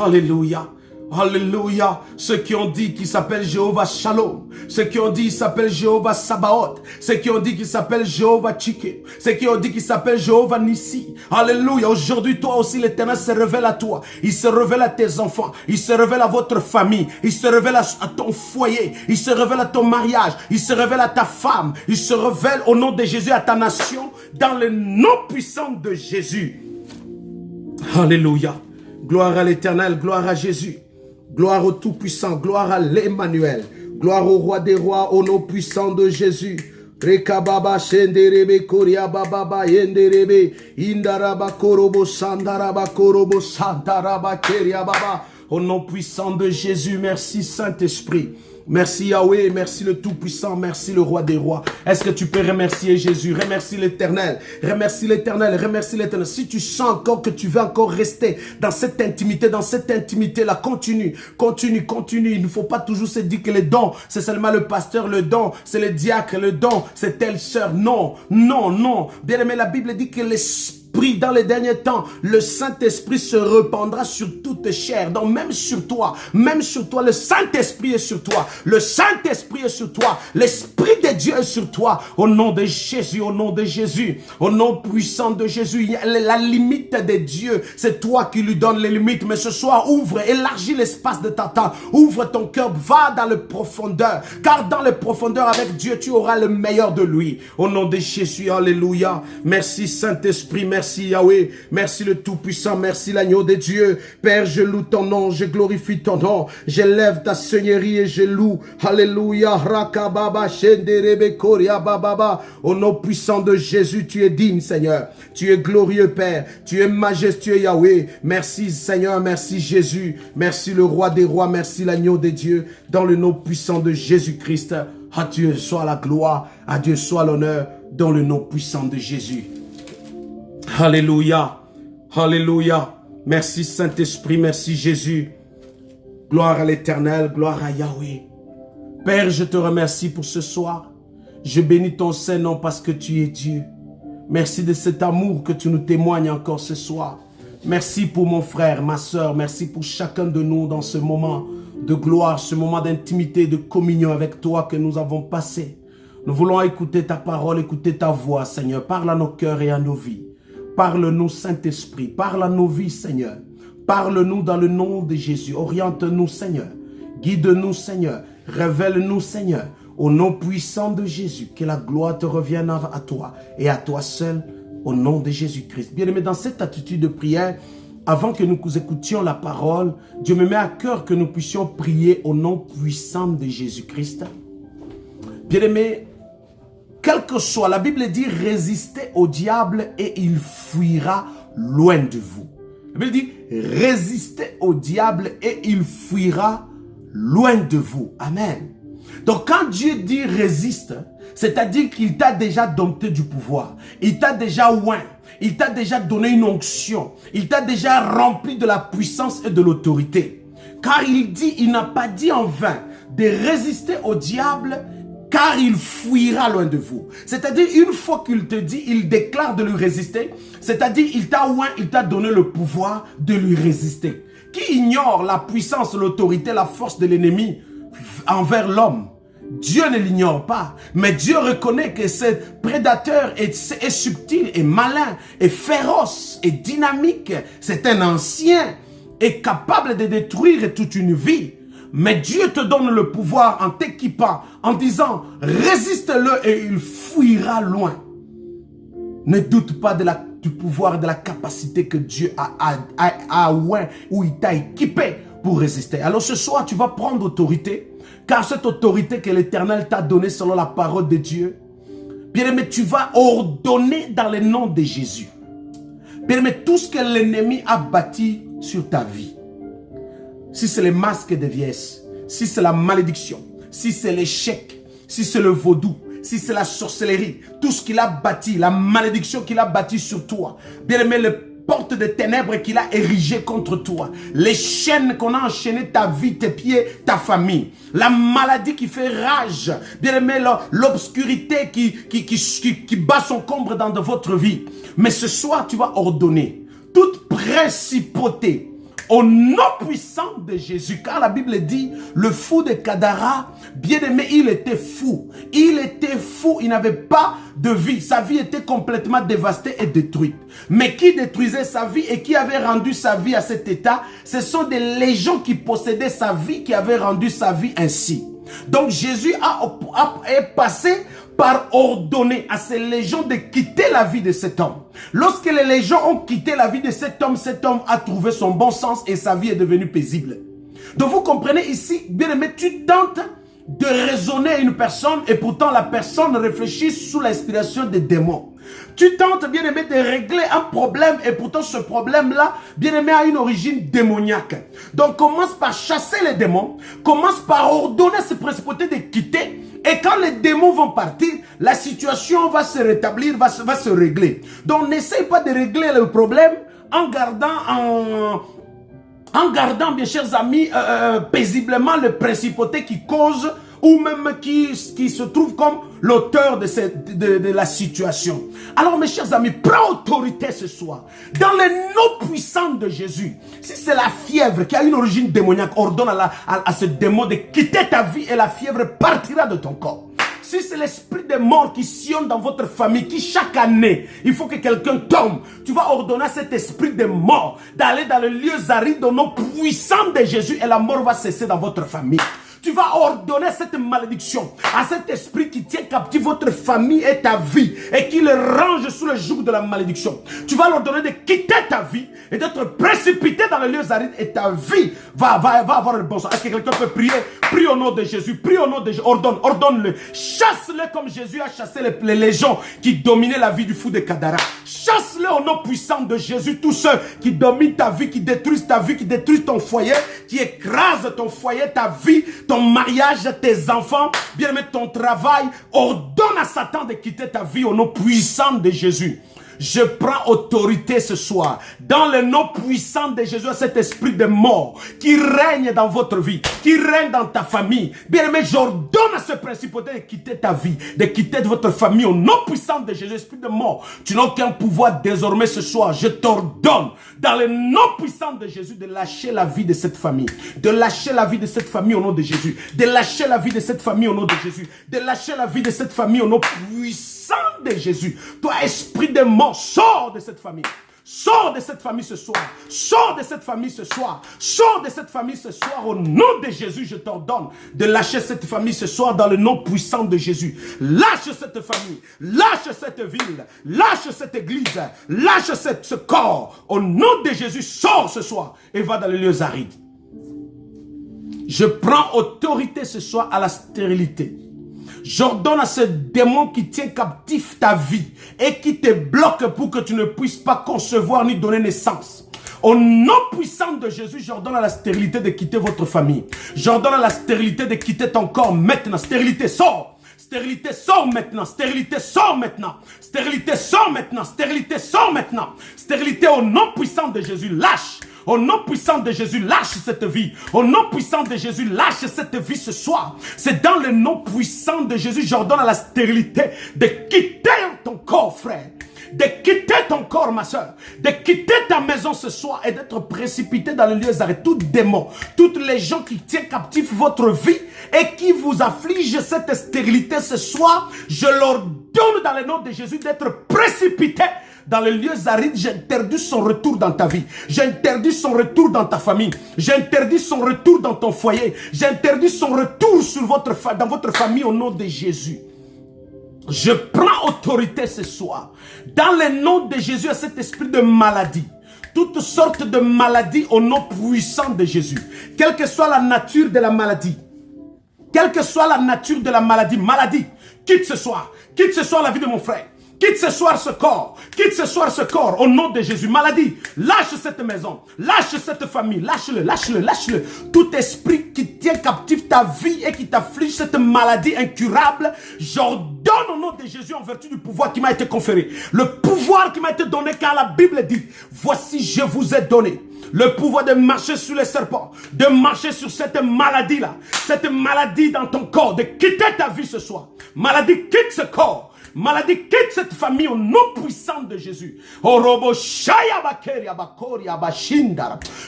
Alléluia. Alléluia. Ceux qui ont dit qu'il s'appelle Jéhovah Shalom. Ceux qui ont dit qu'il s'appelle Jéhovah Sabaoth. Ceux qui ont dit qu'il s'appelle Jéhovah Tchiké. Ceux qui ont dit qu'il s'appelle Jéhovah Nissi. Alléluia. Aujourd'hui, toi aussi, l'Éternel se révèle à toi. Il se révèle à tes enfants. Il se révèle à votre famille. Il se révèle à ton foyer. Il se révèle à ton mariage. Il se révèle à ta femme. Il se révèle au nom de Jésus à ta nation. Dans le nom puissant de Jésus. Alléluia. Gloire à l'Éternel. Gloire à Jésus. Gloire au Tout-Puissant, gloire à l'Emmanuel, gloire au Roi des Rois, au nom puissant de Jésus. Rekababa shenderebe koria bababa yenderebe indaraba korobo sandaraba korobo sandaraba keria baba. Au nom puissant de Jésus, merci Saint-Esprit. Merci Yahweh, merci le Tout-Puissant, merci le Roi des Rois. Est-ce que tu peux remercier Jésus? Remercie l'Éternel, remercie l'Éternel, remercie l'Éternel. Si tu sens encore que tu veux encore rester dans cette intimité-là, continue, continue, continue. Il ne faut pas toujours se dire que le don, c'est seulement le pasteur, le don, c'est le diacre, le don, c'est telle sœur. Non, non, non. Bien aimé, la Bible dit que l'Esprit, dans les derniers temps, le Saint-Esprit se répandra sur toute chair. Donc même sur toi, le Saint-Esprit est sur toi. Le Saint-Esprit est sur toi. L'Esprit de Dieu est sur toi. Au nom de Jésus, au nom de Jésus, au nom puissant de Jésus. La limite de Dieu, c'est toi qui lui donnes les limites. Mais ce soir, ouvre, élargis l'espace de ta tente. Ouvre ton cœur, va dans les profondeurs. Car dans les profondeurs avec Dieu, tu auras le meilleur de lui. Au nom de Jésus, alléluia. Merci Saint-Esprit, merci Yahweh, merci le Tout-Puissant, merci l'agneau de Dieu. Père, je loue ton nom, je glorifie ton nom, j'élève ta seigneurie et je loue. Alléluia, rakababa, shenderebe, koria, bababa. Au nom puissant de Jésus, tu es digne, Seigneur. Tu es glorieux, Père. Tu es majestueux, Yahweh. Merci, Seigneur, merci Jésus. Merci le Roi des Rois, merci l'agneau de Dieu. Dans le nom puissant de Jésus-Christ, à Dieu soit la gloire, à Dieu soit l'honneur, dans le nom puissant de Jésus. Alléluia, alléluia. Merci Saint-Esprit, merci Jésus. Gloire à l'Éternel, gloire à Yahweh. Père, je te remercie pour ce soir. Je bénis ton Saint-Nom parce que tu es Dieu. Merci de cet amour que tu nous témoignes encore ce soir. Merci pour mon frère, ma soeur. Merci pour chacun de nous dans ce moment de gloire, ce moment d'intimité, de communion avec toi que nous avons passé. Nous voulons écouter ta parole, écouter ta voix, Seigneur. Parle à nos cœurs et à nos vies. Parle-nous, Saint-Esprit. Parle à nos vies, Seigneur. Parle-nous dans le nom de Jésus. Oriente-nous, Seigneur. Guide-nous, Seigneur. Révèle-nous, Seigneur. Au nom puissant de Jésus, que la gloire te revienne à toi et à toi seul, au nom de Jésus-Christ. Bien-aimé, dans cette attitude de prière, avant que nous écoutions la parole, Dieu me met à cœur que nous puissions prier au nom puissant de Jésus-Christ. Bien-aimé, quel que soit, la Bible dit, résistez au diable et il fuira loin de vous. La Bible dit, résistez au diable et il fuira loin de vous. Amen. Donc quand Dieu dit résiste, c'est-à-dire qu'il t'a déjà dompté du pouvoir. Il t'a déjà oint. Il t'a déjà donné une onction. Il t'a déjà rempli de la puissance et de l'autorité. Car il dit, il n'a pas dit en vain de résister au diable, car il fuira loin de vous. C'est-à-dire, une fois qu'il te dit, il déclare de lui résister, c'est-à-dire, il t'a oint, il t'a donné le pouvoir de lui résister. Qui ignore la puissance, l'autorité, la force de l'ennemi envers l'homme? Dieu ne l'ignore pas, mais Dieu reconnaît que ce prédateur est subtil, et malin, et féroce, et dynamique. C'est un ancien, et capable de détruire toute une vie. Mais Dieu te donne le pouvoir en t'équipant, en disant, résiste-le et il fuira loin. Ne doute pas du pouvoir, de la capacité que Dieu a ou il t'a équipé pour résister. Alors ce soir, tu vas prendre autorité, car cette autorité que l'Éternel t'a donnée selon la parole de Dieu, Bien-aimé, tu vas ordonner dans le nom de Jésus. Bien-aimé, tout ce que l'ennemi a bâti sur ta vie, si c'est le masque de vieillesse, si c'est la malédiction, si c'est l'échec, si c'est le vaudou, si c'est la sorcellerie, tout ce qu'il a bâti, la malédiction qu'il a bâti sur toi, bien-aimé, les portes de ténèbres qu'il a érigées contre toi, les chaînes qu'on a enchaînées, ta vie, tes pieds, ta famille, la maladie qui fait rage, bien-aimé, l'obscurité qui bat son combre dans votre vie. Mais ce soir, tu vas ordonner toute principauté au nom puissant de Jésus. Car la Bible dit, le fou de Gadara, bien-aimé, il était fou. Il était fou, il n'avait pas de vie. Sa vie était complètement dévastée et détruite. Mais qui détruisait sa vie et qui avait rendu sa vie à cet état? Ce sont des légions qui possédaient sa vie, qui avaient rendu sa vie ainsi. Donc Jésus est passé par ordonner à ces légions de quitter la vie de cet homme. Lorsque les légions ont quitté la vie de cet homme a trouvé son bon sens et sa vie est devenue paisible. Donc vous comprenez ici, bien aimé, tu tentes de raisonner à une personne et pourtant la personne réfléchit sous l'inspiration des démons. Tu tentes, bien aimé, de régler un problème et pourtant ce problème-là, bien aimé, a une origine démoniaque. Donc commence par chasser les démons, commence par ordonner ces principautés de quitter. Et quand les démons vont partir, la situation va se rétablir, va se régler. Donc n'essaye pas de régler le problème en gardant, bien chers amis, paisiblement les principautés qui causent ou même qui se trouve comme l'auteur de la situation. Alors mes chers amis, prends autorité ce soir. Dans le nom puissant de Jésus, si c'est la fièvre qui a une origine démoniaque, ordonne à ce démon de quitter ta vie et la fièvre partira de ton corps. Si c'est l'esprit de mort qui sillonne dans votre famille, qui chaque année, il faut que quelqu'un tombe, tu vas ordonner à cet esprit de mort d'aller dans les lieux arides au nom puissant de Jésus et la mort va cesser dans votre famille. Tu vas ordonner cette malédiction à cet esprit qui tient captif votre famille et ta vie et qui le range sous le joug de la malédiction. Tu vas l'ordonner de quitter ta vie et d'être précipité dans les lieux arides et ta vie va avoir le bon sens. Est-ce que quelqu'un peut prier? Prie au nom de Jésus, prie au nom de Jésus, ordonne-le. Chasse-le comme Jésus a chassé les légions qui dominaient la vie du fou de Gadara. Chasse-le au nom puissant de Jésus, tous ceux qui dominent ta vie, qui détruisent ta vie, qui détruisent ton foyer, qui écrasent ton foyer, ta vie, ton mariage, tes enfants, bien aimé, ton travail. Ordonne à Satan de quitter ta vie au nom puissant de Jésus. Je prends autorité ce soir dans le nom puissant de Jésus à cet esprit de mort qui règne dans votre vie, qui règne dans ta famille. Bien aimé, j'ordonne à ce principauté de quitter ta vie, de quitter votre famille au nom puissant de Jésus, esprit de mort. Tu n'as aucun pouvoir désormais ce soir. Je t'ordonne dans le nom puissant de Jésus de lâcher la vie de cette famille, de lâcher la vie de cette famille au nom de Jésus, de lâcher la vie de cette famille au nom de Jésus, de lâcher la vie de cette famille au nom puissant de Jésus. Toi, esprit de mort, sors de cette famille. Sors de cette famille ce soir. Sors de cette famille ce soir. Sors de cette famille ce soir. Au nom de Jésus, je t'ordonne de lâcher cette famille ce soir dans le nom puissant de Jésus. Lâche cette famille. Lâche cette ville. Lâche cette église. Lâche ce corps. Au nom de Jésus, sors ce soir et va dans les lieux arides. Je prends autorité ce soir à la stérilité. J'ordonne à ce démon qui tient captif ta vie et qui te bloque pour que tu ne puisses pas concevoir ni donner naissance. Au nom puissant de Jésus, j'ordonne à la stérilité de quitter votre famille. J'ordonne à la stérilité de quitter ton corps maintenant. Stérilité, sors! Stérilité, sors maintenant. Stérilité, sors maintenant. Stérilité, sors maintenant. Stérilité, sors maintenant. Stérilité, au nom puissant de Jésus, lâche. Au nom puissant de Jésus, lâche cette vie. Au nom puissant de Jésus, lâche cette vie ce soir. C'est dans le nom puissant de Jésus, j'ordonne à la stérilité de quitter ton corps, frère. De quitter ton corps, ma soeur. De quitter ta maison ce soir et d'être précipité dans les lieux arrêtés. Tout démon, toutes les gens qui tiennent captif votre vie et qui vous affligent cette stérilité ce soir, je leur donne dans le nom de Jésus d'être précipité dans les lieux arides. J'interdis son retour dans ta vie. J'interdis son retour dans ta famille. J'interdis son retour dans ton foyer. J'interdis son retour dans votre famille au nom de Jésus. Je prends autorité ce soir dans le nom de Jésus à cet esprit de maladie. Toutes sortes de maladies au nom puissant de Jésus. Quelle que soit la nature de la maladie. Quelle que soit la nature de la maladie, quitte ce soir la vie de mon frère. Quitte ce soir ce corps, au nom de Jésus. Maladie, lâche cette maison, lâche cette famille, lâche-le. Tout esprit qui tient captif ta vie et qui t'afflige cette maladie incurable, j'ordonne au nom de Jésus en vertu du pouvoir qui m'a été conféré. Le pouvoir qui m'a été donné car la Bible dit, voici je vous ai donné le pouvoir de marcher sur les serpents, de marcher sur cette maladie-là, cette maladie dans ton corps, de quitter ta vie ce soir. Maladie, quitte ce corps. Maladie, quitte cette famille au nom puissant de Jésus.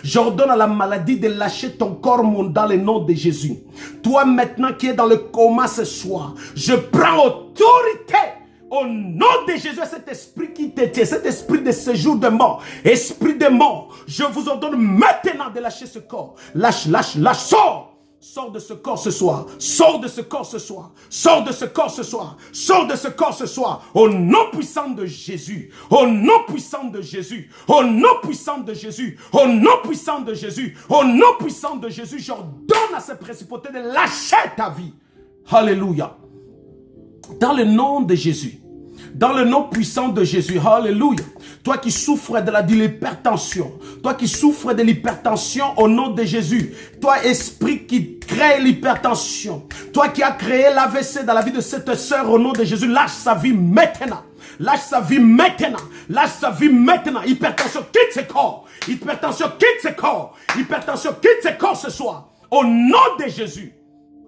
J'ordonne à la maladie de lâcher ton corps dans le nom de Jésus. Toi maintenant qui es dans le coma ce soir, je prends autorité au nom de Jésus, cet esprit qui te tient, cet esprit de séjour de mort, esprit de mort, je vous ordonne maintenant de lâcher ce corps. Lâche, sors! Sors de ce corps ce soir. Sors de ce corps ce soir. Sors de ce corps ce soir. Sors de ce corps ce soir. Au nom puissant de Jésus. Au nom puissant de Jésus. Au nom puissant de Jésus. Au nom puissant de Jésus. Au nom puissant de Jésus. J'ordonne à ces principautés de lâcher ta vie. Alléluia. Dans le nom de Jésus. Dans le nom puissant de Jésus, alléluia. Toi qui souffres de l'hypertension, toi qui souffres de l'hypertension au nom de Jésus, toi esprit qui crée l'hypertension, toi qui as créé l'AVC dans la vie de cette sœur au nom de Jésus, lâche sa vie maintenant. Lâche sa vie maintenant. Lâche sa vie maintenant. Hypertension, quitte ce corps. Hypertension, quitte ce corps. Hypertension, quitte ce corps ce soir. Au nom de Jésus.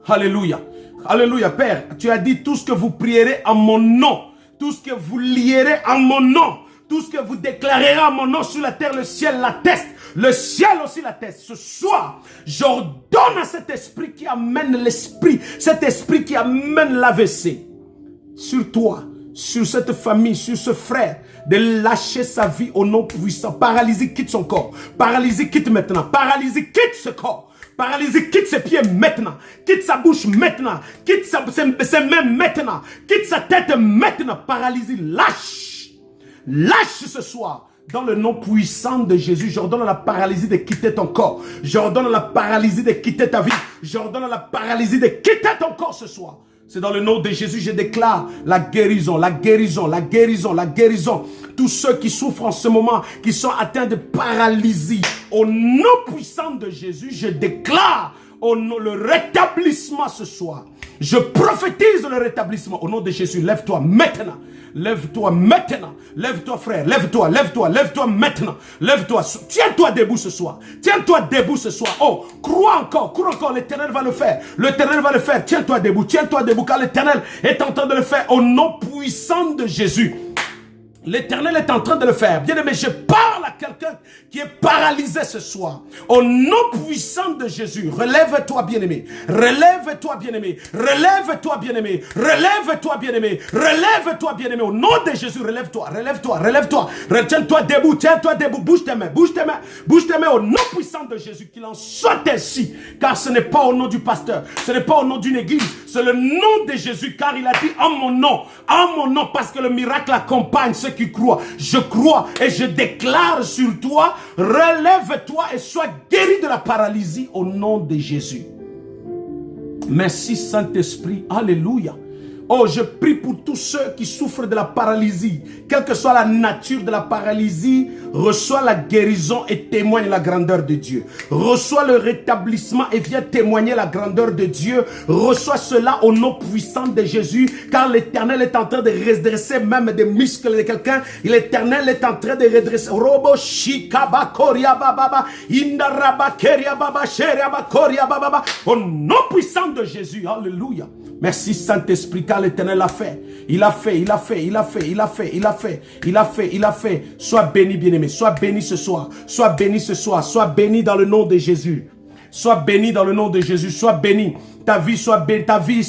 Alléluia. Alléluia. Père, tu as dit tout ce que vous prierez en mon nom. Tout ce que vous lierez en mon nom, tout ce que vous déclarerez en mon nom sur la terre, le ciel l'atteste. Le ciel aussi l'atteste. Ce soir, j'ordonne à cet esprit qui amène l'esprit, cet esprit qui amène l'AVC, sur toi, sur cette famille, sur ce frère, de lâcher sa vie au nom puissant. Paralysé, quitte son corps. Paralysé, quitte maintenant. Paralysé, quitte ce corps. Paralysé, quitte ses pieds maintenant. Quitte sa bouche maintenant. Quitte ses mains maintenant. Quitte sa tête maintenant. Paralysé, lâche. Lâche ce soir. Dans le nom puissant de Jésus, j'ordonne à la paralysie de quitter ton corps. J'ordonne à la paralysie de quitter ta vie. J'ordonne à la paralysie de quitter ton corps ce soir. C'est dans le nom de Jésus, je déclare la guérison, la guérison, la guérison, la guérison. Tous ceux qui souffrent en ce moment, qui sont atteints de paralysie, au nom puissant de Jésus, je déclare le rétablissement ce soir. Je prophétise le rétablissement au nom de Jésus. Lève-toi maintenant. Lève-toi maintenant. Lève-toi frère. Lève-toi, lève-toi, lève-toi maintenant. Lève-toi. Tiens-toi debout ce soir. Tiens-toi debout ce soir. Oh, crois encore. L'Éternel va le faire. L'Éternel va le faire. Tiens-toi debout car l'Éternel est en train de le faire au nom puissant de Jésus. L'Éternel est en train de le faire. Bien-aimé, je parle à quelqu'un qui est paralysé ce soir. Au nom puissant de Jésus, relève-toi, bien-aimé. Relève-toi, bien-aimé. Relève-toi, bien-aimé. Relève-toi, bien-aimé. Relève-toi, bien-aimé. Au nom de Jésus, relève-toi, relève-toi, relève-toi. Tiens-toi debout, bouge tes mains, bouge tes mains, bouge tes mains au nom puissant de Jésus. Qu'il en soit ainsi. Car ce n'est pas au nom du pasteur, ce n'est pas au nom d'une église, c'est le nom de Jésus. Car il a dit en mon nom, parce que le miracle accompagne ceux qui croient. Je crois et je déclare sur toi, relève-toi et sois guéri de la paralysie au nom de Jésus. Merci Saint-Esprit, alléluia. Oh, je prie pour tous ceux qui souffrent de la paralysie. Quelle que soit la nature de la paralysie, reçois la guérison et témoigne la grandeur de Dieu. Reçois le rétablissement et viens témoigner la grandeur de Dieu. Reçois cela au nom puissant de Jésus, car l'Éternel est en train de redresser même des muscles de quelqu'un. L'Éternel est en train de redresser. Robo shikaba koria bababa, indaraba keria baba sheria koria bababa. Au nom puissant de Jésus, alléluia. Merci Saint-Esprit, car l'Éternel l'a fait. Il a fait, il a fait, il a fait, il a fait, il a fait, il a fait, il a fait. Sois béni, bien-aimé. Sois béni ce soir. Sois béni ce soir. Sois béni dans le nom de Jésus. Sois béni dans le nom de Jésus. Sois béni. Ta vie soit bénie. Ta vie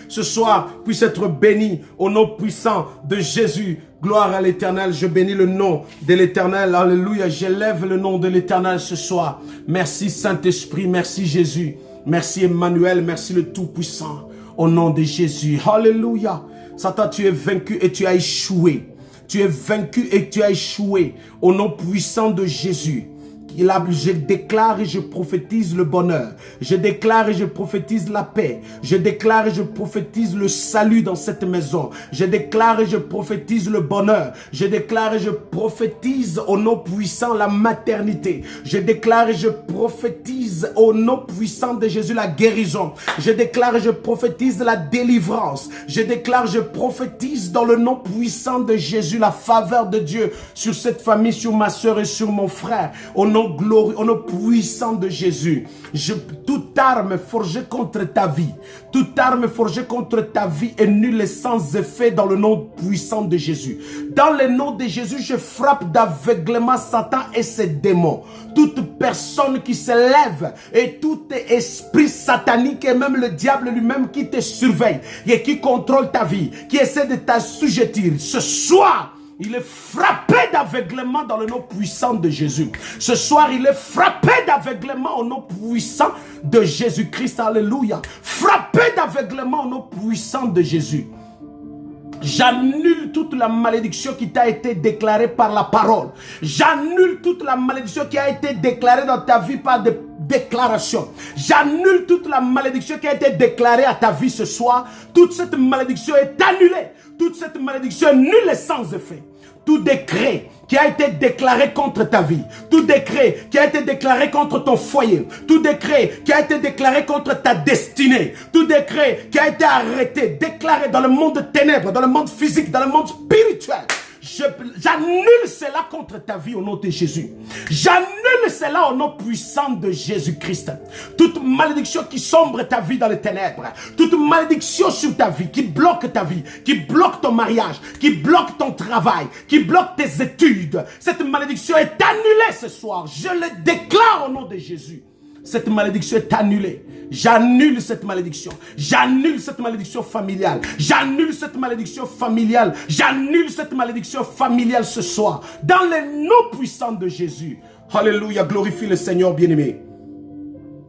ce soir puisse être bénie au nom puissant de Jésus. Gloire à l'Éternel. Je bénis le nom de l'Éternel. Alléluia. J'élève le nom de l'Éternel ce soir. Merci Saint-Esprit. Merci Jésus. Merci Emmanuel. Merci le Tout-Puissant. Au nom de Jésus. Alléluia. Satan, tu es vaincu et tu as échoué. Tu es vaincu et tu as échoué. Au nom puissant de Jésus. Je déclare et je prophétise le bonheur. Je déclare et je prophétise la paix. Je déclare et je prophétise le salut dans cette maison. Je déclare et je prophétise le bonheur. Je déclare et je prophétise au nom puissant la maternité. Je déclare et je prophétise au nom puissant de Jésus la guérison. Je déclare et je prophétise la délivrance. Je déclare, je prophétise dans le nom puissant de Jésus la faveur de Dieu sur cette famille, sur ma soeur et sur mon frère. Au nom glorieux, au nom puissant de Jésus. Toute arme forgée contre ta vie, toute arme forgée contre ta vie est nulle et sans effet dans le nom puissant de Jésus. Dans le nom de Jésus, je frappe d'aveuglement Satan et ses démons. Toute personne qui se lève et tout esprit satanique et même le diable lui-même qui te surveille et qui contrôle ta vie, qui essaie de t'assujettir, ce soir, il est frappé d'aveuglement dans le nom puissant de Jésus. Ce soir, il est frappé d'aveuglement au nom puissant de Jésus-Christ. Alléluia. Frappé d'aveuglement au nom puissant de Jésus. J'annule toute la malédiction qui t'a été déclarée par la parole. J'annule toute la malédiction qui a été déclarée dans ta vie par des déclarations. J'annule toute la malédiction qui a été déclarée à ta vie ce soir. Toute cette malédiction est annulée. Toute cette malédiction est nulle et sans effet. Tout décret qui a été déclaré contre ta vie, tout décret qui a été déclaré contre ton foyer, tout décret qui a été déclaré contre ta destinée, tout décret qui a été arrêté, déclaré dans le monde de ténèbres, dans le monde physique, dans le monde spirituel. J'annule cela contre ta vie au nom de Jésus. J'annule cela au nom puissant de Jésus-Christ. Toute malédiction qui sombre ta vie dans les ténèbres, toute malédiction sur ta vie, qui bloque ta vie, qui bloque ton mariage, qui bloque ton travail, qui bloque tes études, cette malédiction est annulée ce soir. Je le déclare au nom de Jésus. Cette malédiction est annulée. J'annule cette malédiction. J'annule cette malédiction familiale. J'annule cette malédiction familiale. J'annule cette malédiction familiale ce soir. Dans le nom puissant de Jésus. Alléluia. Glorifie le Seigneur bien-aimé.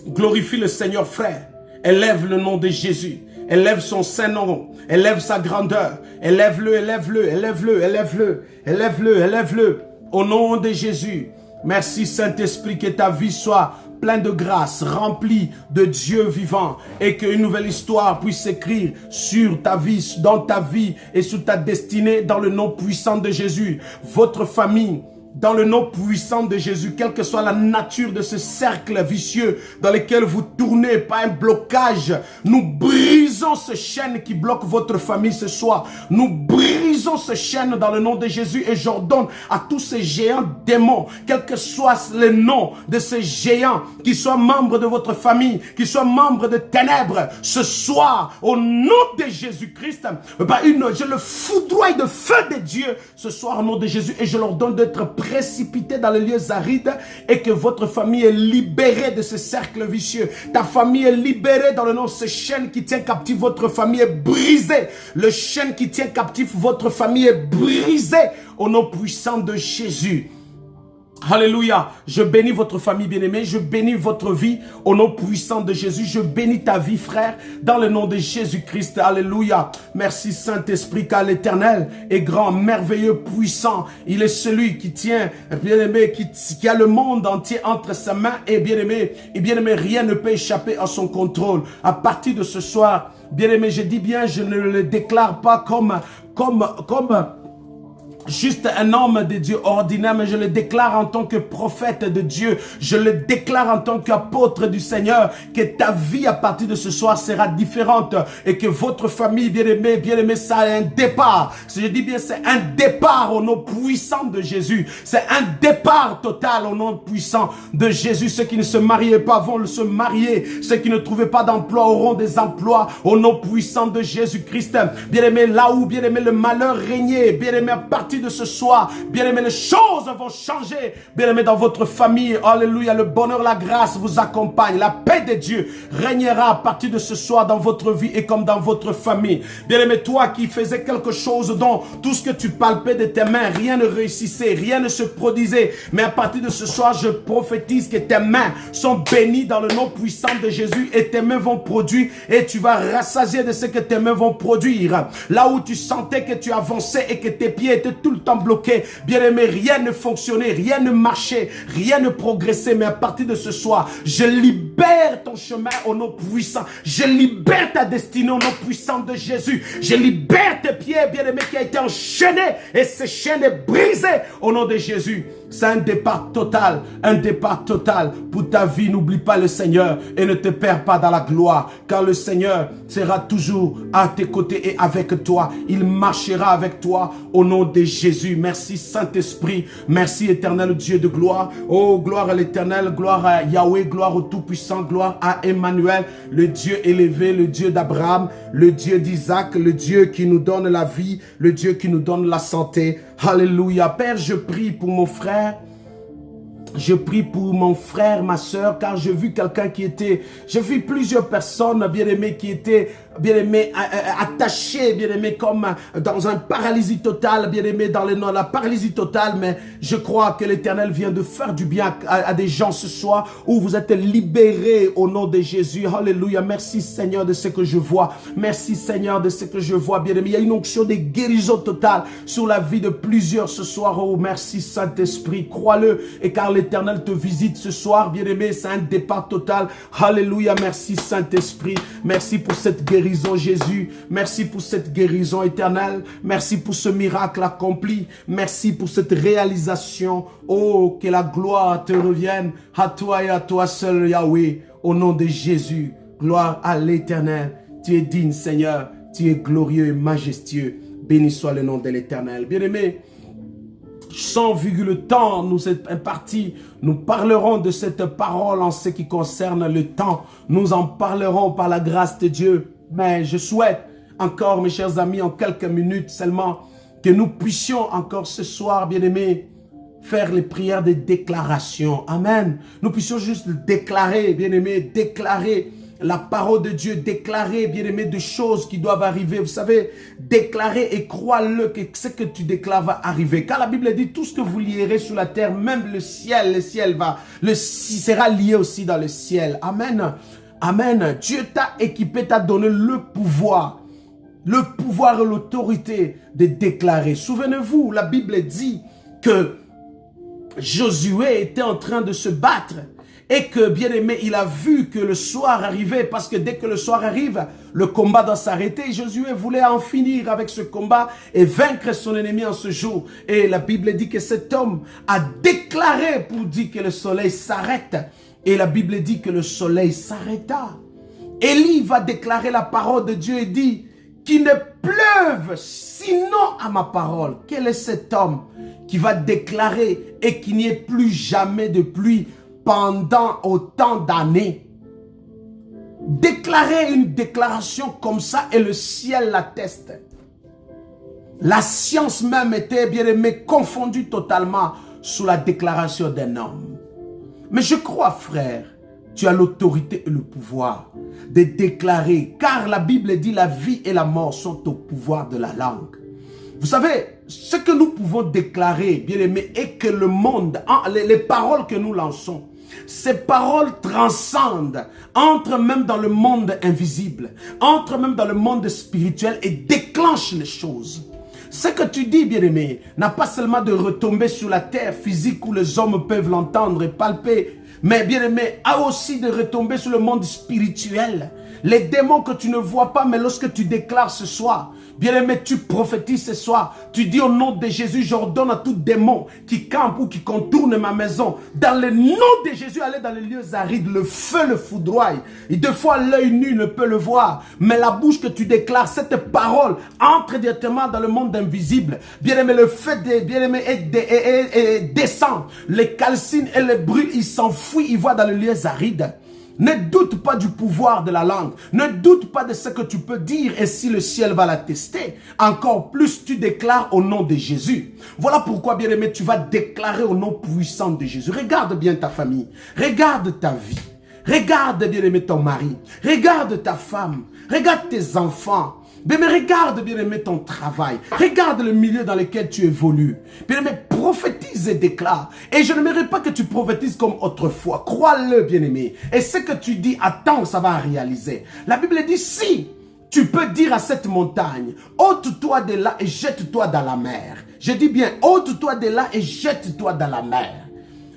Glorifie le Seigneur frère. Élève le nom de Jésus. Élève son saint nom. Élève sa grandeur. Élève-le, élève-le, élève-le, élève-le. Élève-le, élève-le. Au nom de Jésus. Merci Saint-Esprit, que ta vie soit plein de grâce, rempli de Dieu vivant et qu'une nouvelle histoire puisse s'écrire sur ta vie, dans ta vie et sur ta destinée dans le nom puissant de Jésus. Votre famille, dans le nom puissant de Jésus, quelle que soit la nature de ce cercle vicieux dans lequel vous tournez par un blocage, nous brisons ce chaîne qui bloque votre famille ce soir. Nous brisons ce chaîne dans le nom de Jésus et j'ordonne à tous ces géants démons, quel que soit le nom de ces géants, qui soient membres de votre famille, qui soient membres de ténèbres, ce soir, au nom de Jésus-Christ, je le foudroie de feu de Dieu ce soir au nom de Jésus et je leur donne d'être précipité dans les lieux arides et que votre famille est libérée de ce cercle vicieux. Ta famille est libérée dans le nom de ce chaîne qui tient captif votre famille est brisée. Le chaîne qui tient captif votre famille est brisé au nom puissant de Jésus. Alléluia. Je bénis votre famille bien-aimée. Je bénis votre vie au nom puissant de Jésus. Je bénis ta vie, frère, dans le nom de Jésus-Christ. Alléluia. Merci, Saint-Esprit, car l'Éternel est grand, merveilleux, puissant. Il est celui qui tient, bien-aimé, qui a le monde entier entre ses mains. Et bien-aimé, rien ne peut échapper à son contrôle. À partir de ce soir, bien-aimé, je dis bien, je ne le déclare pas comme juste un homme de Dieu ordinaire, mais je le déclare en tant que prophète de Dieu. Je le déclare en tant qu'apôtre du Seigneur, que ta vie à partir de ce soir sera différente et que votre famille, bien-aimé, ça a un départ. Je dis bien, c'est un départ au nom puissant de Jésus. C'est un départ total au nom puissant de Jésus. Ceux qui ne se mariaient pas vont se marier. Ceux qui ne trouvaient pas d'emploi auront des emplois au nom puissant de Jésus-Christ. Bien-aimé, là où, bien-aimé, le malheur régnait, bien-aimé, à partir de ce soir, bien-aimé, les choses vont changer. Bien-aimé, dans votre famille, alléluia, le bonheur, la grâce vous accompagne. La paix de Dieu régnera à partir de ce soir dans votre vie et comme dans votre famille. Bien-aimé, toi qui faisais quelque chose dont tout ce que tu palpais de tes mains, rien ne réussissait, rien ne se produisait. Mais à partir de ce soir, je prophétise que tes mains sont bénies dans le nom puissant de Jésus et tes mains vont produire et tu vas rassasier de ce que tes mains vont produire. Là où tu sentais que tu avançais et que tes pieds étaient tout le temps bloqué. Bien-aimé, rien ne fonctionnait, rien ne marchait, rien ne progressait. Mais à partir de ce soir, je libère ton chemin au nom puissant. Je libère ta destinée au nom puissant de Jésus. Je libère tes pieds, bien-aimé, qui a été enchaîné. Et ce chaîne est brisé au nom de Jésus. C'est un départ total pour ta vie. N'oublie pas le Seigneur et ne te perds pas dans la gloire, car le Seigneur sera toujours à tes côtés et avec toi. Il marchera avec toi au nom de Jésus. Merci Saint-Esprit, merci éternel Dieu de gloire. Oh, gloire à l'éternel, gloire à Yahweh, gloire au Tout-Puissant, gloire à Emmanuel, le Dieu élevé, le Dieu d'Abraham, le Dieu d'Isaac, le Dieu qui nous donne la vie, le Dieu qui nous donne la santé. Alléluia. Père, je prie pour mon frère. Je prie pour mon frère, ma soeur, car j'ai vu quelqu'un qui était... J'ai vu plusieurs personnes, bien-aimées, qui étaient, bien-aimées, attachées, bien-aimées, comme dans un paralysie totale, bien-aimées, dans la paralysie totale. Mais je crois que l'Éternel vient de faire du bien à des gens ce soir, où vous êtes libérés au nom de Jésus. Alléluia. Merci, Seigneur, de ce que je vois. Merci, Seigneur, de ce que je vois, bien-aimés. Il y a une onction de guérison totale sur la vie de plusieurs ce soir. Oh, merci, Saint-Esprit. Crois-le, et car l'Éternel te visite ce soir, bien-aimé, c'est un départ total. Alléluia, merci Saint-Esprit. Merci pour cette guérison, Jésus. Merci pour cette guérison éternelle. Merci pour ce miracle accompli. Merci pour cette réalisation. Oh, que la gloire te revienne à toi et à toi seul, Yahweh. Au nom de Jésus, gloire à l'Éternel. Tu es digne, Seigneur. Tu es glorieux et majestueux. Béni soit le nom de l'Éternel. Bien-aimé, je sens, vu que le temps nous est imparti, nous parlerons de cette parole en ce qui concerne le temps. Nous en parlerons par la grâce de Dieu. Mais je souhaite encore, mes chers amis, en quelques minutes seulement, que nous puissions encore ce soir, bien-aimés, faire les prières de déclaration. Amen. Nous puissions juste déclarer, bien-aimés, déclarer la parole de Dieu, déclarer, bien-aimé, des choses qui doivent arriver. Vous savez, déclarer et crois-le que ce que tu déclares va arriver. Car la Bible dit, tout ce que vous lierez sur la terre, même le ciel sera lié aussi dans le ciel. Amen. Amen. Dieu t'a équipé, t'a donné le pouvoir et l'autorité de déclarer. Souvenez-vous, la Bible dit que Josué était en train de se battre. Et que, bien aimé, il a vu que le soir arrivait, parce que dès que le soir arrive, le combat doit s'arrêter. Josué voulait en finir avec ce combat et vaincre son ennemi en ce jour. Et la Bible dit que cet homme a déclaré pour dire que le soleil s'arrête. Et la Bible dit que le soleil s'arrêta. Élie va déclarer la parole de Dieu et dit qu'il ne pleuve sinon à ma parole. Quel est cet homme qui va déclarer et qu'il n'y ait plus jamais de pluie pendant autant d'années? Déclarer une déclaration comme ça et le ciel l'atteste. La science même était, bien aimé, confondue totalement sous la déclaration d'un homme. Mais je crois, frère, tu as l'autorité et le pouvoir de déclarer, car la Bible dit la vie et la mort sont au pouvoir de la langue. Vous savez, ce que nous pouvons déclarer, bien aimé, est que le monde, les paroles que nous lançons, ces paroles transcendent, entrent même dans le monde invisible, entrent même dans le monde spirituel et déclenchent les choses. Ce que tu dis, bien-aimé, n'a pas seulement de retomber sur la terre physique où les hommes peuvent l'entendre et palper, mais bien-aimé, a aussi de retomber sur le monde spirituel. Les démons que tu ne vois pas, mais lorsque tu déclares ce soir, bien-aimé, tu prophétises ce soir. Tu dis au nom de Jésus, j'ordonne à tout démon qui campe ou qui contourne ma maison. Dans le nom de Jésus, allez dans les lieux arides. Le feu le foudroie. Et des fois, l'œil nu ne peut le voir. Mais la bouche que tu déclares, cette parole entre directement dans le monde invisible. Bien-aimé, le feu descend. Les calcines et les brûle, il s'enfuit, il va dans les lieux arides. Ne doute pas du pouvoir de la langue. Ne doute pas de ce que tu peux dire. Et si le ciel va l'attester, encore plus tu déclares au nom de Jésus. Voilà pourquoi, bien-aimé, tu vas déclarer au nom puissant de Jésus. Regarde bien ta famille. Regarde ta vie. Regarde, bien-aimé, ton mari. Regarde ta femme. Regarde tes enfants. Mais regarde, bien-aimé, ton travail. Regarde le milieu dans lequel tu évolues. Bien-aimé, prophétise et déclare. Et je n'aimerais pas que tu prophétises comme autrefois. Crois-le, bien-aimé. Et ce que tu dis, attends, ça va réaliser. La Bible dit, si Tu peux dire à cette montagne, ôte-toi de là et jette-toi dans la mer. Je dis bien, ôte-toi de là et jette-toi dans la mer.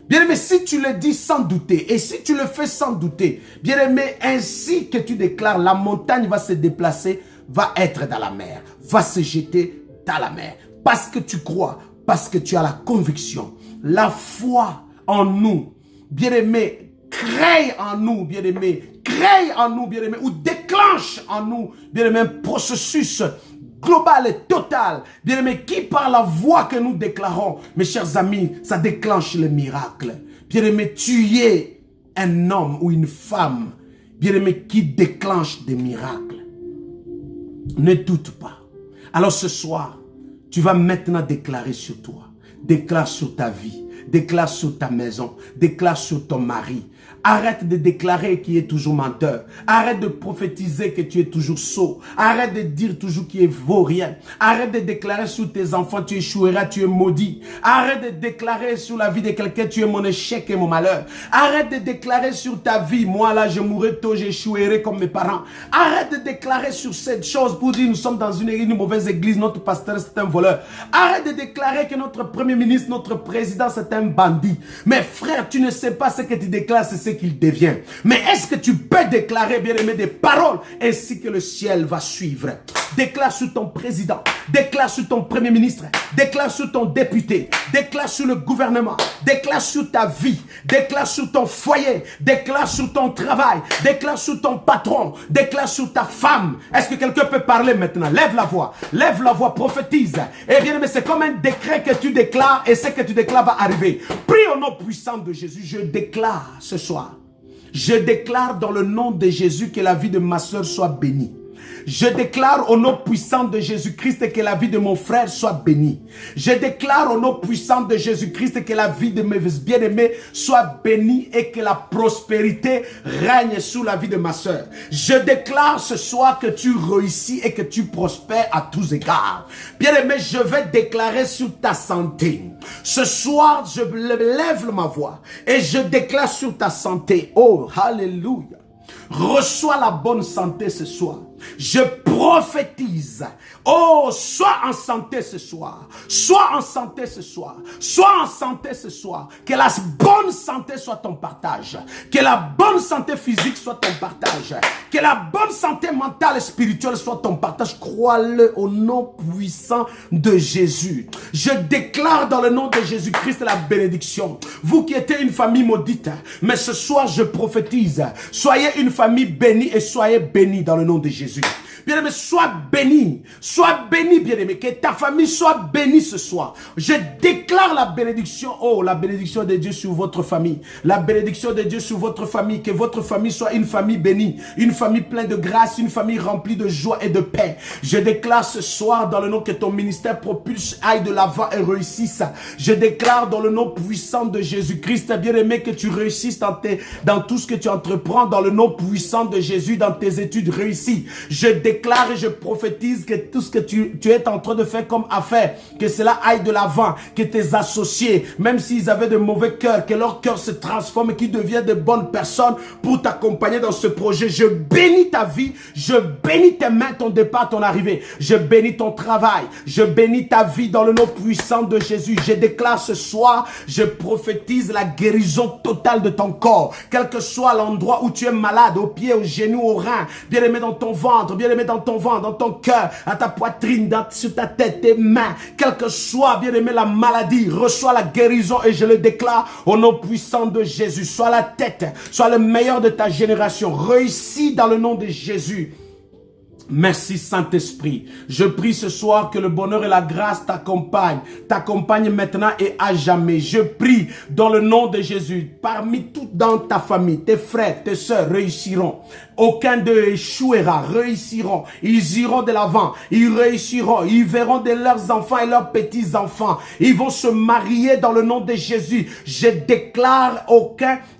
Bien-aimé, si tu le dis sans douter, et si tu le fais sans douter, bien-aimé, ainsi que tu déclares, la montagne va se déplacer, va être dans la mer, va se jeter dans la mer. Parce que tu crois, parce que tu as la conviction, la foi en nous, bien-aimé, crée en nous, bien-aimé, crée en nous, bien-aimé, ou déclenche en nous, bien-aimé, un processus global et total, bien-aimé, qui par la voix que nous déclarons, mes chers amis, ça déclenche le miracle. Bien-aimé, tu es un homme ou une femme, bien-aimé, qui déclenche des miracles. Ne doute pas. Alors ce soir, tu vas maintenant déclarer sur toi, déclare sur ta vie, déclare sur ta maison, déclare sur ton mari. Arrête de déclarer qu'il est toujours menteur. Arrête de prophétiser que tu es toujours sot. Arrête de dire toujours qu'il est vaurien. Arrête de déclarer sur tes enfants, tu échoueras, tu es maudit. Arrête de déclarer sur la vie de quelqu'un, tu es mon échec et mon malheur. Arrête de déclarer sur ta vie, moi là je mourrai tôt, j'échouerai comme mes parents. Arrête de déclarer sur cette chose pour dire nous sommes dans une mauvaise église, notre pasteur c'est un voleur. Arrête de déclarer que notre premier ministre, notre président c'est un bandit. Mais frère, tu ne sais pas ce que tu déclares, c'est ce qu'il devient. Mais est-ce que tu peux déclarer, bien-aimé, des paroles ainsi que le ciel va suivre? Déclare sur ton président, déclare sur ton premier ministre, déclare sur ton député, déclare sur le gouvernement, déclare sur ta vie, déclare sur ton foyer, déclare sur ton travail, déclare sur ton patron, déclare sur ta femme. Est-ce que quelqu'un peut parler maintenant? Lève la voix, prophétise. Et bien, mais c'est comme un décret que tu déclares et ce que tu déclares va arriver. Prie au nom puissant de Jésus. Je déclare ce soir. Je déclare dans le nom de Jésus que la vie de ma soeur soit bénie. Je déclare au nom puissant de Jésus-Christ que la vie de mon frère soit bénie. Je déclare au nom puissant de Jésus-Christ que la vie de mes bien-aimés soit bénie et que la prospérité règne sous la vie de ma soeur. Je déclare ce soir que tu réussis et que tu prospères à tous égards. Bien-aimé, je vais déclarer sur ta santé. Ce soir, je lève ma voix et je déclare sur ta santé. Oh, alléluia. Reçois la bonne santé ce soir. Je prophétise. Oh, sois en santé ce soir. Sois en santé ce soir. Sois en santé ce soir. Que la bonne santé soit ton partage. Que la bonne santé physique soit ton partage. Que la bonne santé mentale et spirituelle soit ton partage. Crois-le au nom puissant de Jésus. Je déclare dans le nom de Jésus-Christ la bénédiction. Vous qui êtes une famille maudite, mais ce soir je prophétise. Soyez une famille bénie et soyez bénis dans le nom de Jésus. Bien-aimé, sois béni, bien-aimé, que ta famille soit bénie ce soir. Je déclare la bénédiction, oh, la bénédiction de Dieu sur votre famille, la bénédiction de Dieu sur votre famille, que votre famille soit une famille bénie, une famille pleine de grâce, une famille remplie de joie et de paix. Je déclare ce soir dans le nom que ton ministère propulse, aille de l'avant et réussisse. Je déclare dans le nom puissant de Jésus-Christ, bien-aimé, que tu réussisses dans tout ce que tu entreprends, dans le nom puissant de Jésus, dans tes études réussies. Je déclare et je prophétise que tout ce que tu es en train de faire comme affaire, que cela aille de l'avant, que tes associés, même s'ils avaient de mauvais cœurs, que leur cœur se transforme et qu'ils deviennent de bonnes personnes pour t'accompagner dans ce projet. Je bénis ta vie, je bénis tes mains, ton départ, ton arrivée. Je bénis ton travail, je bénis ta vie dans le nom puissant de Jésus. Je déclare ce soir, je prophétise la guérison totale de ton corps, quel que soit l'endroit où tu es malade, aux pieds, aux genoux, aux reins, bien aimé dans ton ventre, bien aimé dans ton ventre, dans ton cœur, à ta poitrine, sur ta tête, tes mains, quelle que soit, bien aimé, la maladie, reçois la guérison et je le déclare au nom puissant de Jésus. Sois la tête, sois le meilleur de ta génération, réussis dans le nom de Jésus. Merci Saint-Esprit. Je prie ce soir que le bonheur et la grâce t'accompagnent maintenant et à jamais. Je prie dans le nom de Jésus, parmi toutes dans ta famille, tes frères, tes sœurs réussiront. Aucun d'eux échouera, réussiront. Ils iront de l'avant, ils réussiront. Ils verront de leurs enfants et leurs petits-enfants. Ils vont se marier dans le nom de Jésus. Je déclare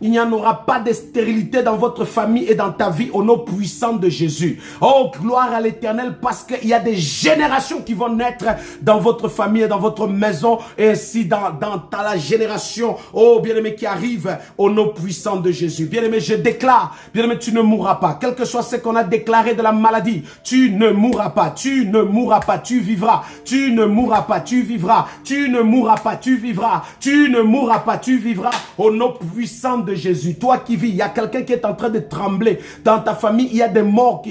il n'y en aura pas de stérilité dans votre famille et dans ta vie au nom puissant de Jésus. Oh, gloire gloire à l'Éternel parce qu'il y a des générations qui vont naître dans votre famille, dans votre maison et ainsi dans la génération, oh bien-aimé, qui arrive au nom puissant de Jésus. Bien-aimé, je déclare, bien-aimé, tu ne mourras pas. Quel que soit ce qu'on a déclaré de la maladie, tu ne mourras pas, tu ne mourras pas, tu vivras. Tu ne mourras pas, tu vivras. Tu ne mourras pas, tu vivras. Tu ne mourras pas, tu vivras au nom puissant de Jésus. Toi qui vis, il y a quelqu'un qui est en train de trembler. Dans ta famille, il y a des morts,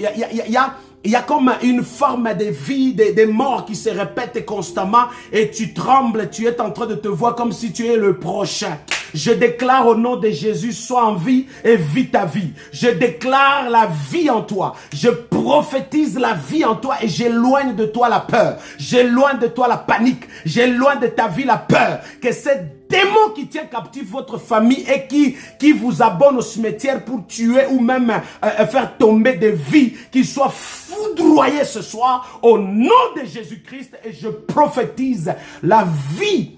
il y a comme une forme de vie, des morts qui se répètent constamment et tu trembles, tu es en train de te voir comme si tu es le prochain. Je déclare au nom de Jésus, sois en vie et vis ta vie. Je déclare la vie en toi. Je prophétise la vie en toi et j'éloigne de toi la peur. J'éloigne de toi la panique. J'éloigne de ta vie la peur. Que cette démon qui tient captif votre famille et qui vous abonne au cimetière pour tuer ou même faire tomber des vies, qu'ils soient foudroyés ce soir au nom de Jésus-Christ et je prophétise la vie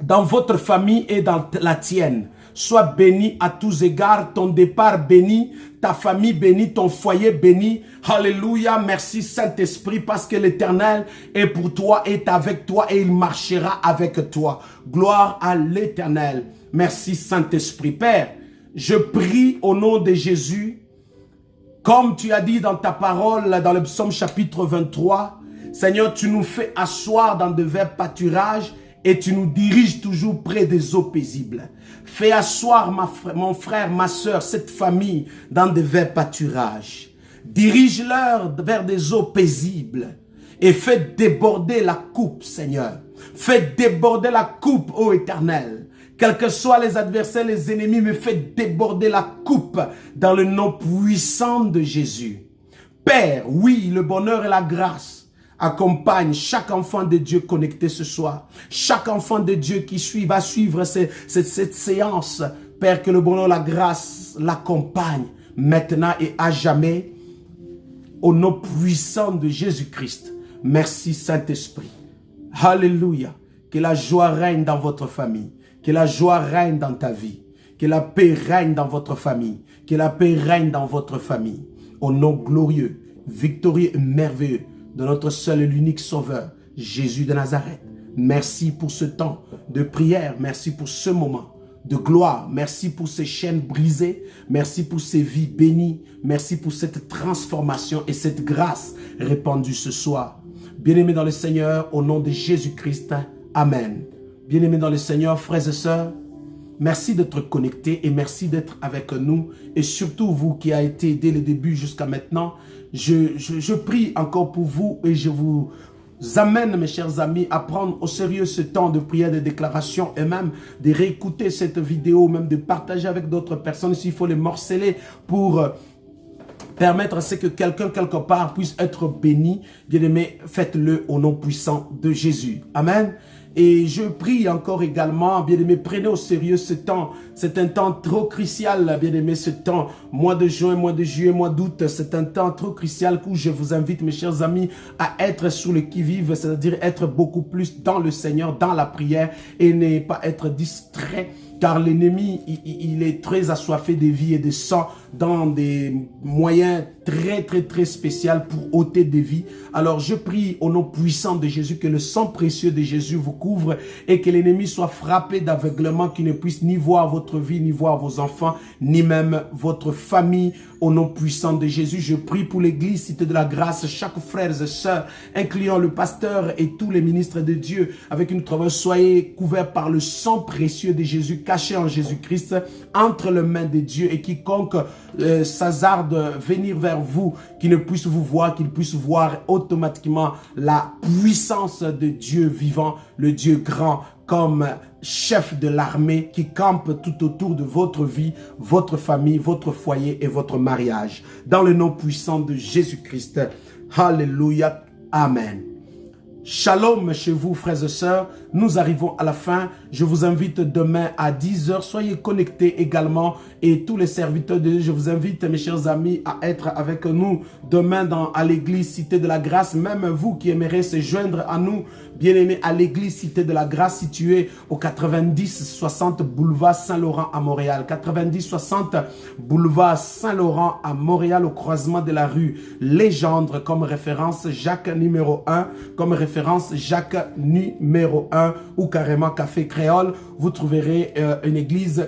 dans votre famille et dans la tienne. Sois béni à tous égards, ton départ béni, ta famille bénie, ton foyer béni. Alléluia, merci Saint-Esprit parce que l'Éternel est pour toi, est avec toi et il marchera avec toi. Gloire à l'Éternel. Merci Saint-Esprit. Père, je prie au nom de Jésus, comme tu as dit dans ta parole, dans le psaume chapitre 23, Seigneur, tu nous fais asseoir dans de verts pâturages et tu nous diriges toujours près des eaux paisibles. Fais asseoir mon frère, ma soeur, cette famille dans de verts pâturages. Dirige-leur vers des eaux paisibles et fais déborder la coupe, Seigneur. Fais déborder la coupe, ô Éternel. Quels que soient les adversaires, les ennemis, mais fais déborder la coupe dans le nom puissant de Jésus. Père, oui, le bonheur et la grâce accompagne chaque enfant de Dieu connecté ce soir. Chaque enfant de Dieu qui va suivre cette séance. Père, que le bonheur, la grâce l'accompagne maintenant et à jamais. Au nom puissant de Jésus-Christ. Merci Saint-Esprit. Alléluia. Que la joie règne dans votre famille. Que la joie règne dans ta vie. Que la paix règne dans votre famille. Que la paix règne dans votre famille. Au nom glorieux, victorieux et merveilleux de notre seul et l'unique Sauveur, Jésus de Nazareth. Merci pour ce temps de prière. Merci pour ce moment de gloire. Merci pour ces chaînes brisées. Merci pour ces vies bénies. Merci pour cette transformation et cette grâce répandue ce soir. Bien-aimés dans le Seigneur, au nom de Jésus-Christ, Amen. Bien-aimés dans le Seigneur, frères et sœurs, merci d'être connectés et merci d'être avec nous. Et surtout vous qui avez été dès le début jusqu'à maintenant, je prie encore pour vous et je vous amène, mes chers amis, à prendre au sérieux ce temps de prière, de déclaration et même de réécouter cette vidéo, même de partager avec d'autres personnes s'il faut les morceler pour permettre à ce que quelqu'un quelque part puisse être béni. Bien-aimé, faites-le au nom puissant de Jésus. Amen. Et je prie encore également, bien-aimés, prenez au sérieux ce temps. C'est un temps trop crucial, bien-aimés, ce temps. Mois de juin, mois de juillet, mois d'août, c'est un temps trop crucial où je vous invite, mes chers amis, à être sur le qui-vive, c'est-à-dire être beaucoup plus dans le Seigneur, dans la prière et ne pas être distrait. Car l'ennemi, il est très assoiffé de vie et de sang dans des moyens très spéciaux pour ôter des vies. Alors je prie au nom puissant de Jésus que le sang précieux de Jésus vous couvre et que l'ennemi soit frappé d'aveuglement, qu'il ne puisse ni voir votre vie, ni voir vos enfants, ni même votre famille. Au nom puissant de Jésus, je prie pour l'église Cité de la Grâce, chaque frère et sœur, incluant le pasteur et tous les ministres de Dieu, avec une travail, soyez couverts par le sang précieux de Jésus, caché en Jésus-Christ, entre les mains de Dieu, et quiconque s'hasarde venir vers vous, qu'il ne puisse vous voir, qu'il puisse voir automatiquement la puissance de Dieu vivant, le Dieu grand, comme chef de l'armée qui campe tout autour de votre vie, votre famille, votre foyer et votre mariage. Dans le nom puissant de Jésus-Christ. Alléluia. Amen. Shalom chez vous, frères et sœurs. nous arrivons à la fin. Je vous invite demain à 10 h. Soyez connectés également. Et tous les serviteurs de Dieu, je vous invite, mes chers amis, à être avec nous demain à l'église Cité de la Grâce. Même vous qui aimeriez se joindre à nous, bien-aimés, à l'église Cité de la Grâce située au 90-60 boulevard Saint-Laurent à Montréal. 90-60 boulevard Saint-Laurent à Montréal, au croisement de la rue Légendre, comme référence Jacques numéro 1, comme référence Jacques numéro 1 ou carrément Café Créole. Vous trouverez une église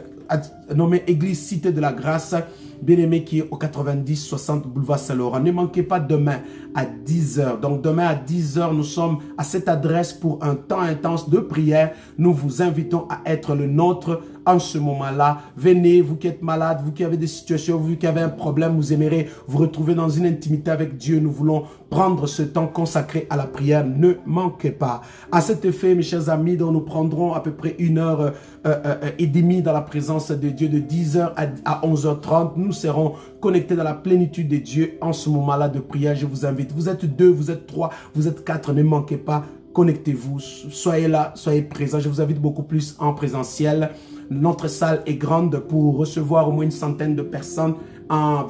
nommée Église Cité de la Grâce, bien-aimé, qui est au 90-60 boulevard Saint-Laurent. Ne manquez pas demain à 10 h. Donc demain à 10 h, nous sommes à cette adresse pour un temps intense de prière. Nous vous invitons à être le nôtre en ce moment-là. Venez, vous qui êtes malade, vous qui avez des situations, vous qui avez un problème, vous aimerez vous retrouver dans une intimité avec Dieu. Nous voulons prendre ce temps consacré à la prière. Ne manquez pas. À cet effet, mes chers amis, dont nous prendrons à peu près 1h30 dans la présence de Dieu, de 10 h à 11h30. Nous serons connectés dans la plénitude de Dieu en ce moment-là de prière. Je vous invite. Vous êtes 2, vous êtes 3, vous êtes 4. Ne manquez pas. Connectez-vous. Soyez là, soyez présents. Je vous invite beaucoup plus en présentiel. Notre salle est grande pour recevoir au moins une centaine de personnes en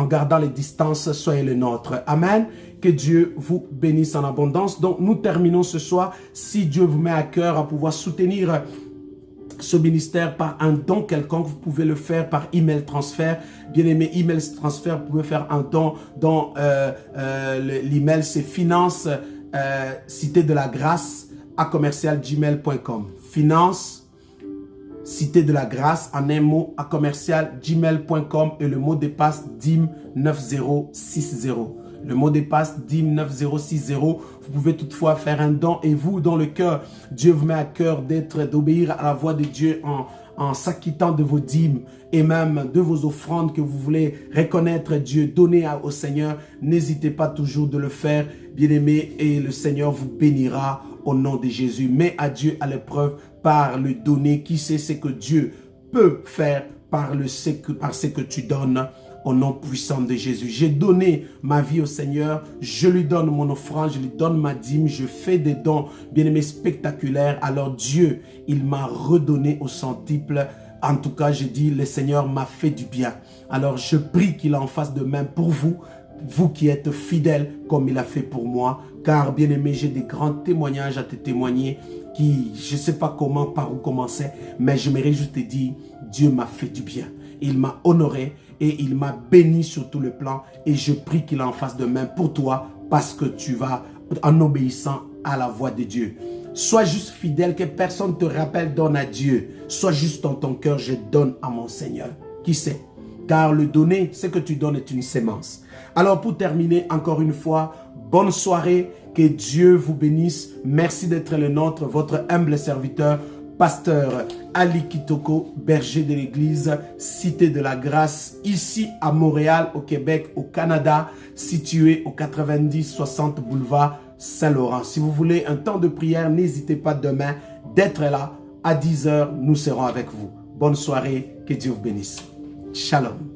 gardant les distances. Soyez les nôtres. Amen. Que Dieu vous bénisse en abondance. Donc, nous terminons ce soir. Si Dieu vous met à cœur à pouvoir soutenir ce ministère par un don quelconque, vous pouvez le faire par email transfert. Bien aimé, email transfert, vous pouvez faire un don dont l'email c'est finance cité de la grâce à @gmail.com. Finance Cité de la Grâce en un mot à @gmail.com et le mot de passe DIM 9060. Le mot de passe DIM 9060. Vous pouvez toutefois faire un don et vous, dans le cœur, Dieu vous met à cœur d'obéir à la voix de Dieu en s'acquittant de vos dîmes et même de vos offrandes que vous voulez reconnaître Dieu, donner au Seigneur. N'hésitez pas toujours de le faire, bien-aimé, et le Seigneur vous bénira au nom de Jésus. Mets à Dieu à l'épreuve par le donner. Qui sait ce que Dieu peut faire par ce que tu donnes au nom puissant de Jésus. J'ai donné ma vie au Seigneur, je lui donne mon offrande, je lui donne ma dîme, je fais des dons, bien-aimés, spectaculaires. Alors Dieu, il m'a redonné au centuple. En tout cas, je dis, le Seigneur m'a fait du bien. Alors je prie qu'il en fasse de même pour vous, vous qui êtes fidèles comme il a fait pour moi. Car, bien-aimé, j'ai des grands témoignages à te témoigner qui, je ne sais pas comment, par où commencer, mais je m'aimerais juste te dire, Dieu m'a fait du bien. Il m'a honoré et il m'a béni sur tout le plan. Et je prie qu'il en fasse de même pour toi parce que tu vas en obéissant à la voix de Dieu. Sois juste fidèle, que personne te rappelle, donne à Dieu. Sois juste dans ton cœur, je donne à mon Seigneur. Qui sait? Car le donner, ce que tu donnes est une sémence. Alors pour terminer, encore une fois, bonne soirée, que Dieu vous bénisse. Merci d'être le nôtre, votre humble serviteur, Pasteur Ali Kitoko, berger de l'église Cité de la Grâce, ici à Montréal, au Québec, au Canada, situé au 90-60 boulevard Saint-Laurent. Si vous voulez un temps de prière, n'hésitez pas demain d'être là à 10 h. Nous serons avec vous. Bonne soirée, que Dieu vous bénisse. Shalom.